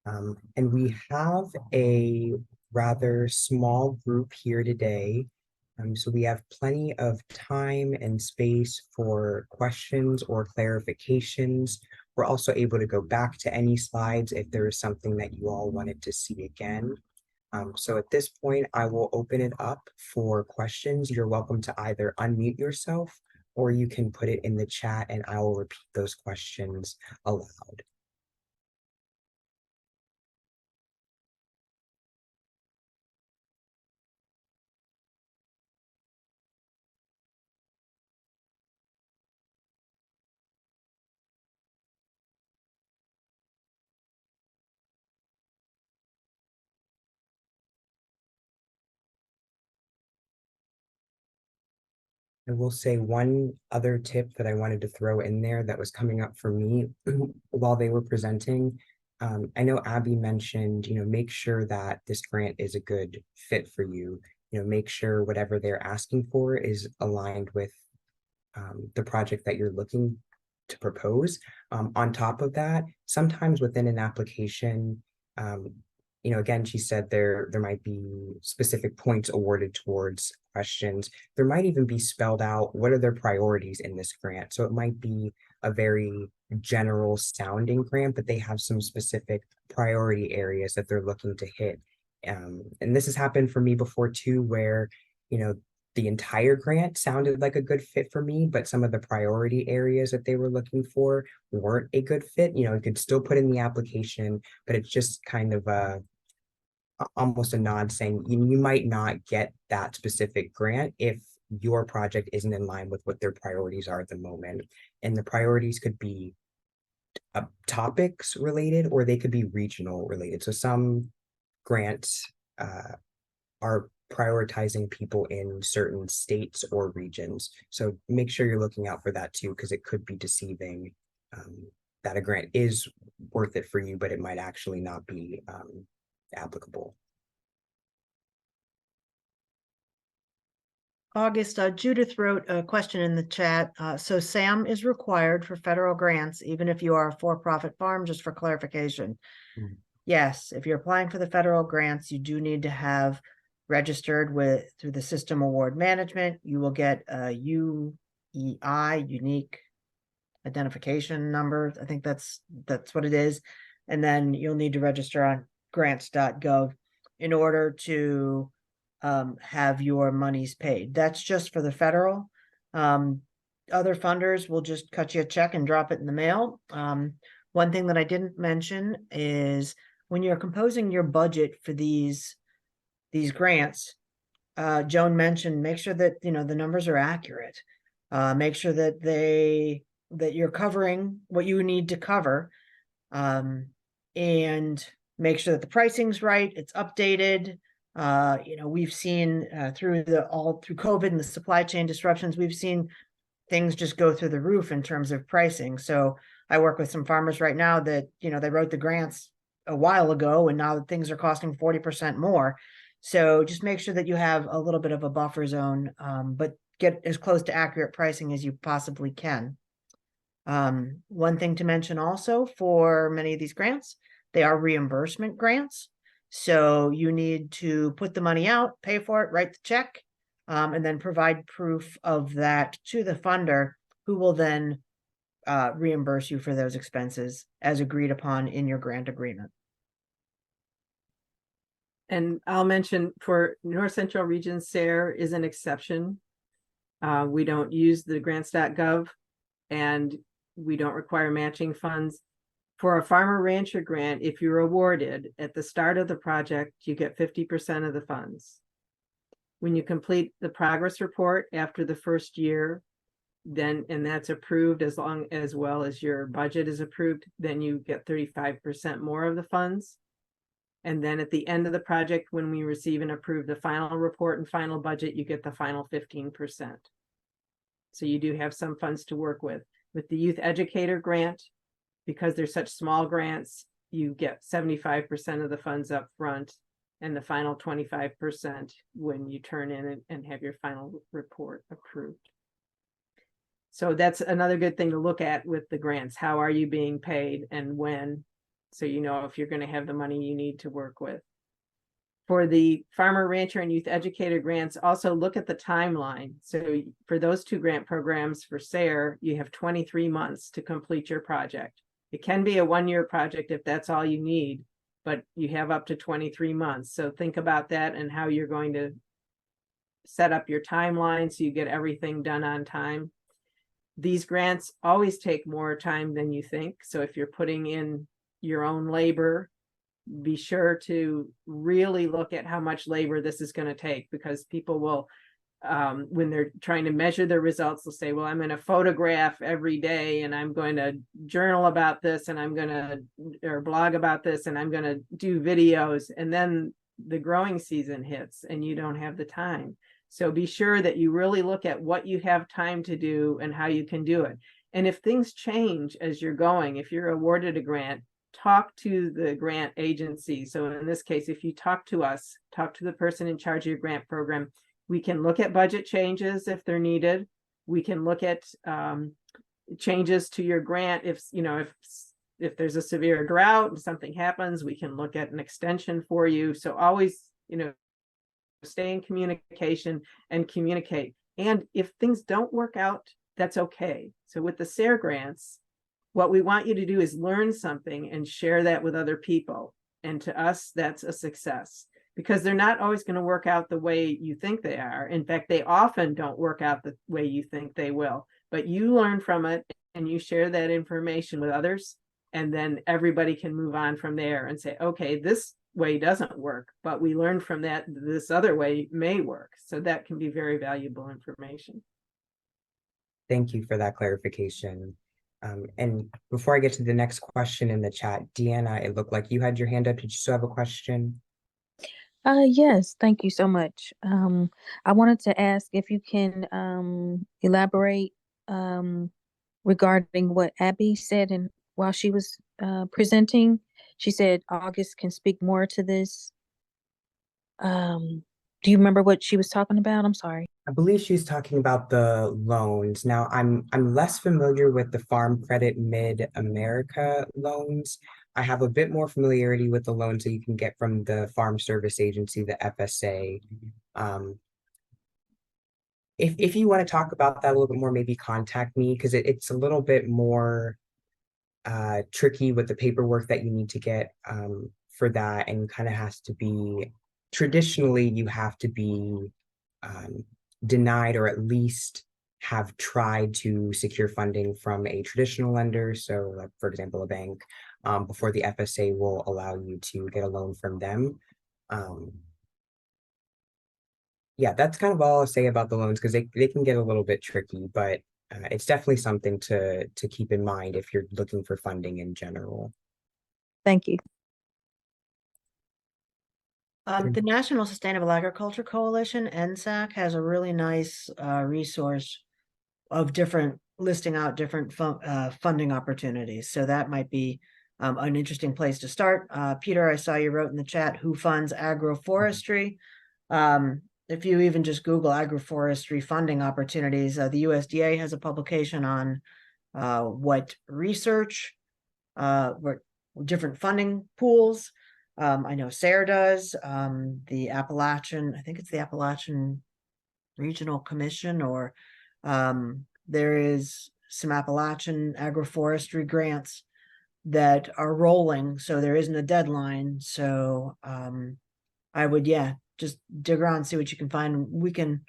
And we have a rather small group here today. So we have plenty of time and space for questions or clarifications. We're also able to go back to any slides if there is something that you all wanted to see again. So at this point, I will open it up for questions. You're welcome to either unmute yourself or you can put it in the chat and I will repeat those questions aloud. I will say one other tip that I wanted to throw in there that was coming up for me while they were presenting. I know Abby mentioned, make sure that this grant is a good fit for you. Make sure whatever they're asking for is aligned with the project that you're looking to propose. On top of that, sometimes within an application, again, she said there might be specific points awarded towards questions. There might even be spelled out what are their priorities in this grant. So it might be a very general sounding grant, but they have some specific priority areas that they're looking to hit. And this has happened for me before too, where, the entire grant sounded like a good fit for me, but some of the priority areas that they were looking for weren't a good fit. You could still put in the application, but it's just kind of almost a nod saying you might not get that specific grant if your project isn't in line with what their priorities are at the moment. And the priorities could be topics related, or they could be regional related. So some grants are prioritizing people in certain states or regions. So make sure you're looking out for that too, because it could be deceiving that a grant is worth it for you, but it might actually not be applicable. August, Judith wrote a question in the chat. So SAM is required for federal grants, even if you are a for-profit farm, just for clarification. Mm-hmm. Yes, if you're applying for the federal grants, you do need to have registered through the System Award Management. You will get a UEI, Unique Identification Number. I think that's what it is. And then you'll need to register on grants.gov in order to have your monies paid. That's just for the federal. Other funders will just cut you a check and drop it in the mail. One thing that I didn't mention is when you're composing your budget for these grants, Joan mentioned, make sure that, the numbers are accurate. Make sure that you're covering what you need to cover. And make sure that the pricing's right, it's updated. We've seen through COVID and the supply chain disruptions, we've seen things just go through the roof in terms of pricing. So I work with some farmers right now that, they wrote the grants a while ago and now things are costing 40% more. So just make sure that you have a little bit of a buffer zone, but get as close to accurate pricing as you possibly can. One thing to mention also for many of these grants, they are reimbursement grants. So you need to put the money out, pay for it, write the check, and then provide proof of that to the funder, who will then reimburse you for those expenses as agreed upon in your grant agreement. And I'll mention for North Central Region, SARE is an exception. We don't use the grants.gov and we don't require matching funds. For a farmer rancher grant, if you're awarded at the start of the project, you get 50% of the funds. When you complete the progress report after the first year, and that's approved as well as your budget is approved, then you get 35% more of the funds. And then at the end of the project, when we receive and approve the final report and final budget, you get the final 15%. So you do have some funds to work with. With the youth educator grant, because they're such small grants, you get 75% of the funds up front and the final 25% when you turn in and have your final report approved. So that's another good thing to look at with the grants. How are you being paid and when? So you know if you're going to have the money you need to work with. For the farmer, rancher, and youth educator grants, also look at the timeline. So for those two grant programs for SARE, you have 23 months to complete your project. It can be a one-year project if that's all you need, but you have up to 23 months. So think about that and how you're going to set up your timeline so you get everything done on time. These grants always take more time than you think. So if you're putting in your own labor, be sure to really look at how much labor this is going to take, because people will, when they're trying to measure their results, they'll say, well, I'm going to photograph every day and I'm going to journal about this and I'm going to, or blog about this and I'm going to do videos. And then the growing season hits and you don't have the time. So be sure that you really look at what you have time to do and how you can do it. And if things change as you're going, if you're awarded a grant, talk to the grant agency. So in this case, if you talk to us, talk to the person in charge of your grant program, we can look at budget changes if they're needed. We can look at changes to your grant. If, you know, if there's a severe drought and something happens, we can look at an extension for you. So always, you know, stay in communication and communicate. And if things don't work out, that's okay. So with the SARE grants, what we want you to do is learn something and share that with other people. And to us, that's a success, because they're not always going to work out the way you think they are. In fact, they often don't work out the way you think they will, but you learn from it and you share that information with others. And then everybody can move on from there and say, okay, this way doesn't work, but we learned from that, this other way may work. So that can be very valuable information. Thank you for that clarification. And before I get to the next question in the chat, Deanna, it looked like you had your hand up. Did you still have a question? Yes, thank you so much. I wanted to ask if you can elaborate regarding what Abby said and while she was presenting. She said August can speak more to this. Do you remember what she was talking about? I'm sorry. I believe she's talking about the loans. Now, I'm less familiar with the Farm Credit Mid-America loans. I have a bit more familiarity with the loans that you can get from the Farm Service Agency, the FSA. If you want to talk about that a little bit more, maybe contact me, because it's a little bit more tricky with the paperwork that you need to get for that, and kind of has to be, traditionally, you have to be denied or at least have tried to secure funding from a traditional lender. So like, for example, a bank, before the FSA will allow you to get a loan from them. Yeah, that's kind of all I'll say about the loans, because they can get a little bit tricky, but it's definitely something to keep in mind if you're looking for funding in general. Thank you. The National Sustainable Agriculture Coalition, NSAC, has a really nice resource of listing out different funding opportunities. So that might be an interesting place to start. Peter, I saw you wrote in the chat, who funds agroforestry? If you even just Google agroforestry funding opportunities, the USDA has a publication on what research, what different funding pools. I know SARE does, the Appalachian, I think it's the Appalachian Regional Commission, or there is some Appalachian agroforestry grants that are rolling, so there isn't a deadline. So I would, just dig around and see what you can find. We can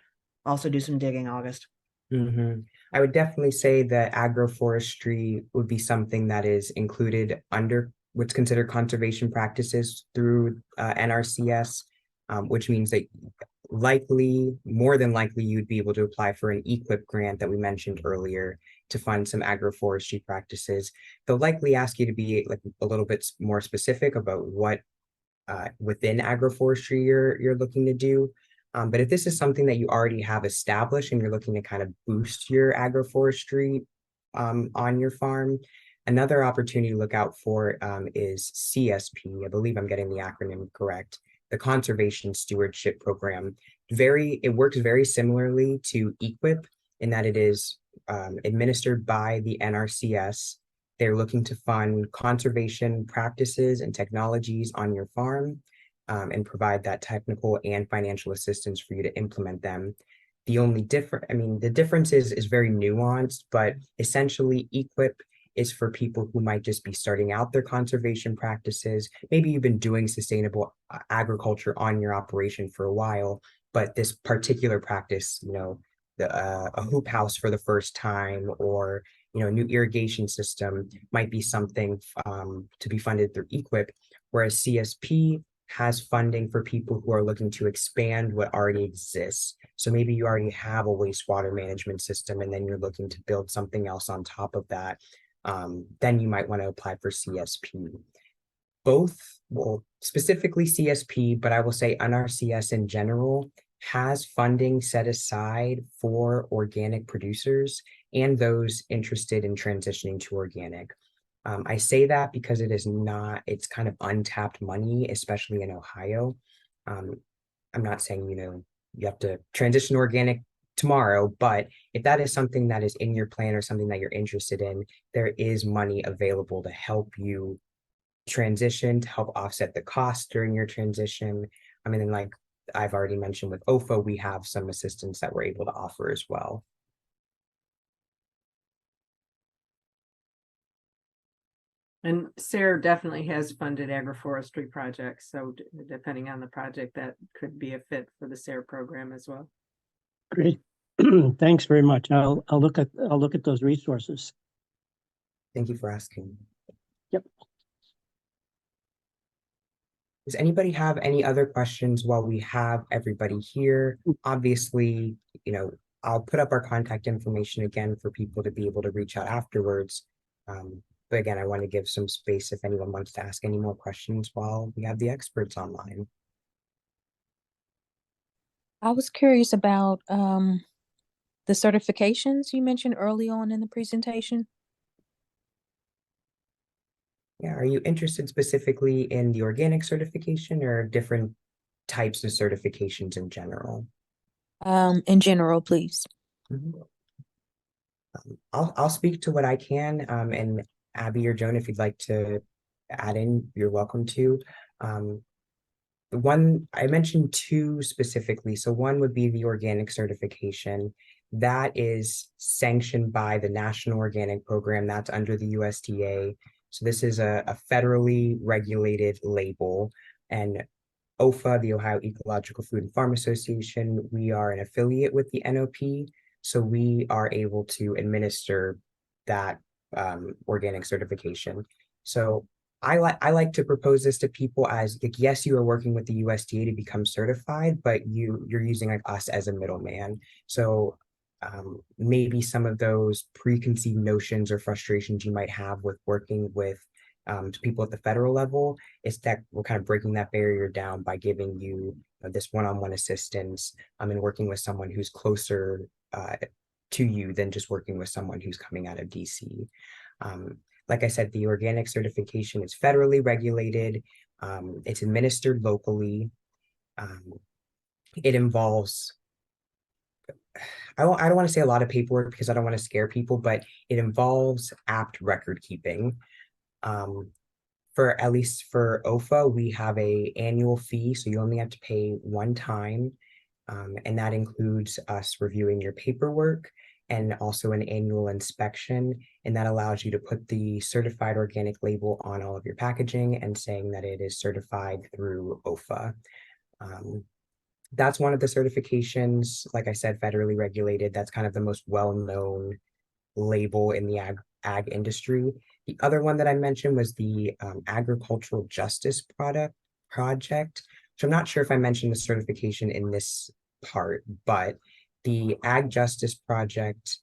also do some digging, August. I would definitely say that agroforestry would be something that is included under what's considered conservation practices through NRCS, which means that more than likely, you'd be able to apply for an EQIP grant that we mentioned earlier to fund some agroforestry practices. They'll likely ask you to be like a little bit more specific about what within agroforestry you're looking to do. But if this is something that you already have established and you're looking to kind of boost your agroforestry on your farm, Another opportunity to look out for is CSP. I believe I'm getting the acronym correct. The Conservation Stewardship Program. It works very similarly to EQIP in that it is administered by the NRCS. They're looking to fund conservation practices and technologies on your farm and provide that technical and financial assistance for you to implement them. The difference is very nuanced, but essentially EQIP is for people who might just be starting out their conservation practices. Maybe you've been doing sustainable agriculture on your operation for a while, but this particular practice, a hoop house for the first time, or a new irrigation system might be something to be funded through EQIP, whereas CSP has funding for people who are looking to expand what already exists. So maybe you already have a wastewater management system and then you're looking to build something else on top of that. Then you might want to apply for CSP. Both, well, specifically CSP, but I will say NRCS in general has funding set aside for organic producers and those interested in transitioning to organic. I say that because it's kind of untapped money, especially in Ohio. I'm not saying, you have to transition organic tomorrow, but if that is something that is in your plan or something that you're interested in, there is money available to help you transition, to help offset the cost during your transition. And like I've already mentioned with OEFFA, we have some assistance that we're able to offer as well. And SARE definitely has funded agroforestry projects. So depending on the project, that could be a fit for the SARE program as well. Great. Thanks very much. I'll look at those resources. Thank you for asking. Yep. Does anybody have any other questions while we have everybody here? Obviously, I'll put up our contact information again for people to be able to reach out afterwards. But again, I want to give some space if anyone wants to ask any more questions while we have the experts online. I was curious about the certifications you mentioned early on in the presentation. Yeah, are you interested specifically in the organic certification or different types of certifications in general? In general, please. I'll speak to what I can, and Abby or Joan, if you'd like to add in, you're welcome to. The one I mentioned two specifically. So one would be the organic certification. That is sanctioned by the National Organic Program. That's under the USDA. So this is a federally regulated label. And OEFFA, the Ohio Ecological Food and Farm Association, we are an affiliate with the NOP. So we are able to administer that organic certification. So I like to propose this to people as like, yes, you are working with the USDA to become certified, but you're using like us as a middleman. So maybe some of those preconceived notions or frustrations you might have with working with people at the federal level is that we're kind of breaking that barrier down by giving you this one-on-one assistance and working with someone who's closer to you than just working with someone who's coming out of DC. Like I said, the organic certification is federally regulated. It's administered locally. It involves, I don't want to say a lot of paperwork because I don't want to scare people, but it involves apt record keeping. For at least for OEFFA, we have a annual fee, so you only have to pay one time, and that includes us reviewing your paperwork and also an annual inspection, and that allows you to put the certified organic label on all of your packaging and saying that it is certified through OEFFA. That's one of the certifications, like I said, federally regulated. That's kind of the most well-known label in the ag industry. The other one that I mentioned was the Agricultural Justice Project, which I'm not sure if I mentioned the certification in this part, but the Ag Justice Project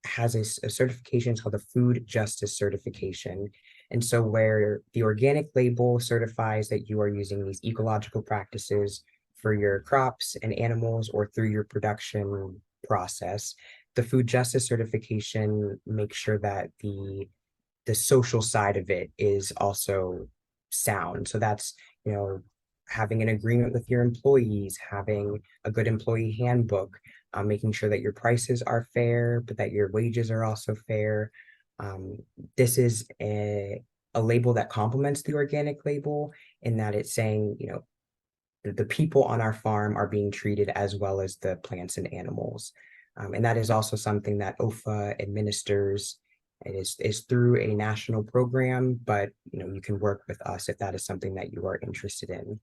has a certification called the Food Justice Certification. And so where the organic label certifies that you are using these ecological practices for your crops and animals or through your production process, the food justice certification makes sure that the social side of it is also sound. So that's, you know, having an agreement with your employees, having a good employee handbook, making sure that your prices are fair, but that your wages are also fair. Um, this is a label that complements the organic label in that it's saying, you know, the people on our farm are being treated as well as the plants and animals. And that is also something that OEFFA administers. It is through a national program, but you know, you can work with us if that is something that you are interested in.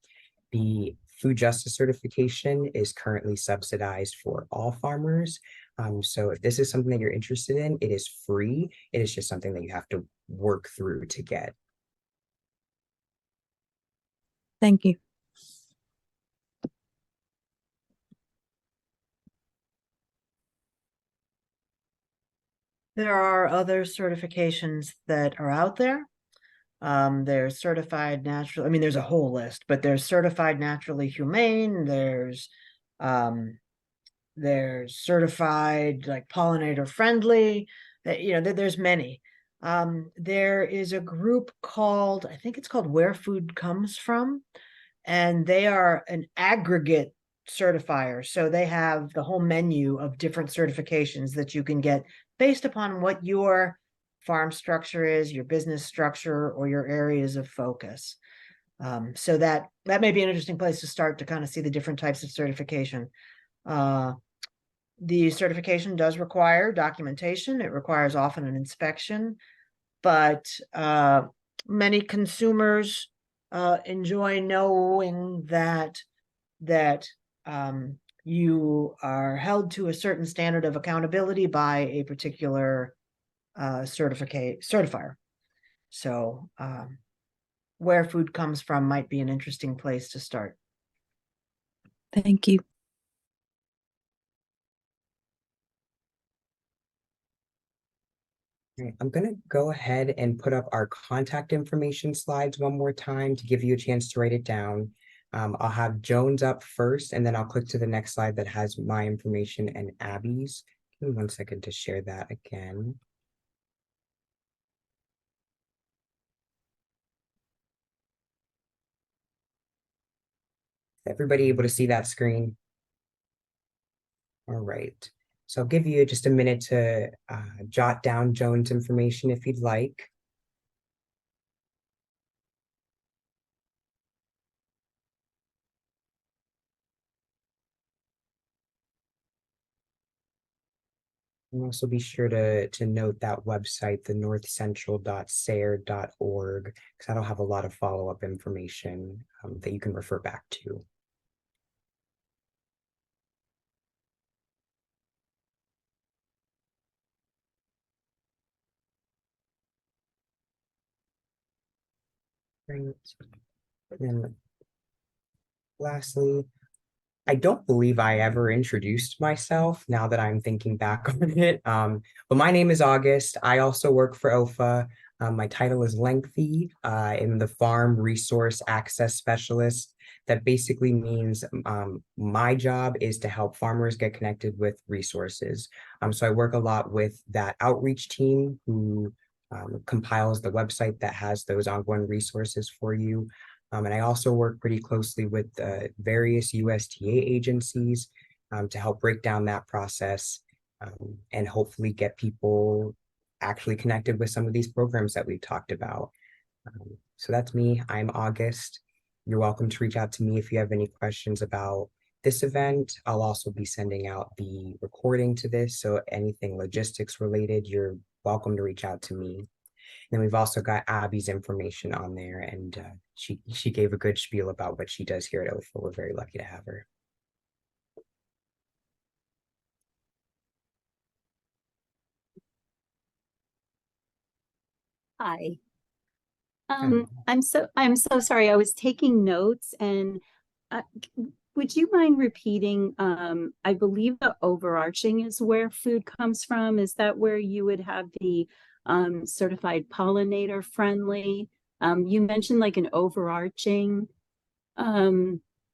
The food justice certification is currently subsidized for all farmers. So if this is something that you're interested in, it is free. It is just something that you have to work through to get. Thank you. There are other certifications that are out there. There's certified natural, I mean, there's a whole list, but there's certified naturally humane, there's certified like pollinator friendly, you know, there's many. There is a group called, I think it's called Where Food Comes From, and they are an aggregate certifier. So they have the whole menu of different certifications that you can get based upon what your farm structure is, your business structure, or your areas of focus. So that may be an interesting place to start to kind of see the different types of certification. The certification does require documentation. It requires often an inspection, but many consumers enjoy knowing that you are held to a certain standard of accountability by a particular certifier. So Where Food Comes From might be an interesting place to start. Thank you. I'm going to go ahead and put up our contact information slides one more time to give you a chance to write it down. I'll have Joan's up first, and then I'll click to the next slide that has my information and Abby's. Give me 1 second to share that again. Everybody able to see that screen? All right. So I'll give you just a minute to jot down Joan's information if you'd like. And also be sure to note that website, the northcentral.sair.org, because that'll have a lot of follow-up information that you can refer back to. Right. And then lastly, I don't believe I ever introduced myself now that I'm thinking back on it. But my name is August. I also work for OEFFA. My title is lengthy. I'm the Farm Resource Access Specialist. That basically means my job is to help farmers get connected with resources. So I work a lot with that outreach team who compiles the website that has those ongoing resources for you. And I also work pretty closely with various USDA agencies to help break down that process and hopefully get people actually connected with some of these programs that we've talked about. So that's me. I'm August. You're welcome to reach out to me if you have any questions about this event. I'll also be sending out the recording to this. So anything logistics related, you're welcome to reach out to me. Then we've also got Abby's information on there, and she gave a good spiel about what she does here at OEFFA. We're very lucky to have her. Hi. I'm so sorry. I was taking notes and uh, would you mind repeating, I believe the overarching is Where Food Comes From. Is that where you would have the certified pollinator friendly? You mentioned like an overarching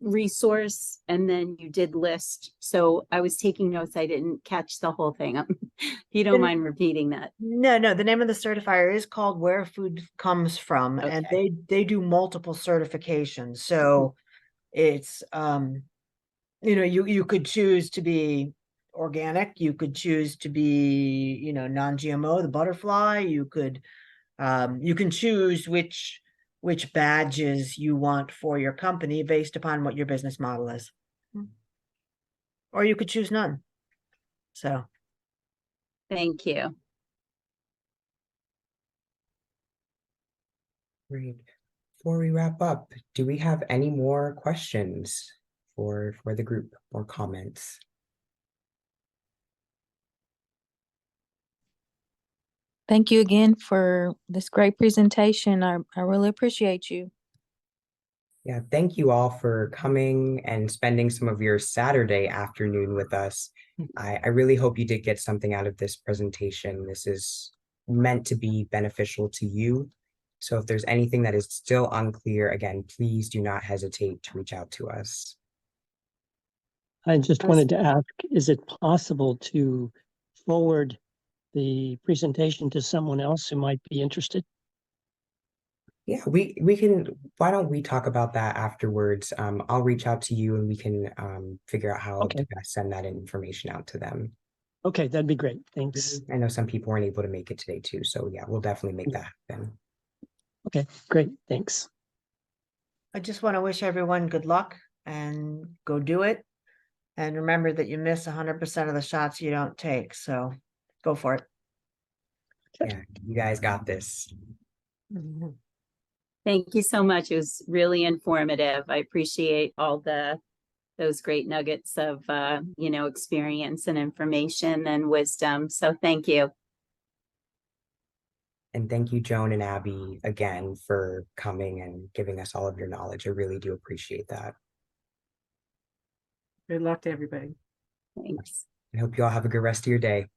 resource and then you did list. So I was taking notes. I didn't catch the whole thing. If you don't mind repeating that. No, the name of the certifier is called Where Food Comes From, and Okay. they do multiple certifications. So it's you could choose to be organic, you could choose to be, non-GMO, the butterfly, you can choose which badges you want for your company based upon what your business model is. Or you could choose none. So Thank you. Great. Before we wrap up, do we have any more questions for the group or comments? Thank you again for this great presentation. I really appreciate you. Yeah, thank you all for coming and spending some of your Saturday afternoon with us. I really hope you did get something out of this presentation. This is meant to be beneficial to you. So if there's anything that is still unclear, again, please do not hesitate to reach out to us. I just wanted to ask, is it possible to forward the presentation to someone else who might be interested? Yeah, we can, why don't we talk about that afterwards? I'll reach out to you and we can figure out how Okay. to best send that information out to them. Okay, that'd be great. Thanks. I know some people weren't able to make it today too, so yeah, we'll definitely make that happen. Okay, great. Thanks. I just want to wish everyone good luck and go do it. And remember that you miss 100% of the shots you don't take. So go for it. Yeah, you guys got this. Thank you so much. It was really informative. I appreciate all those great nuggets of experience and information and wisdom. So thank you. And thank you, Joan and Abby, again for coming and giving us all of your knowledge. I really do appreciate that. Good luck to everybody. Thanks. I hope you all have a good rest of your day.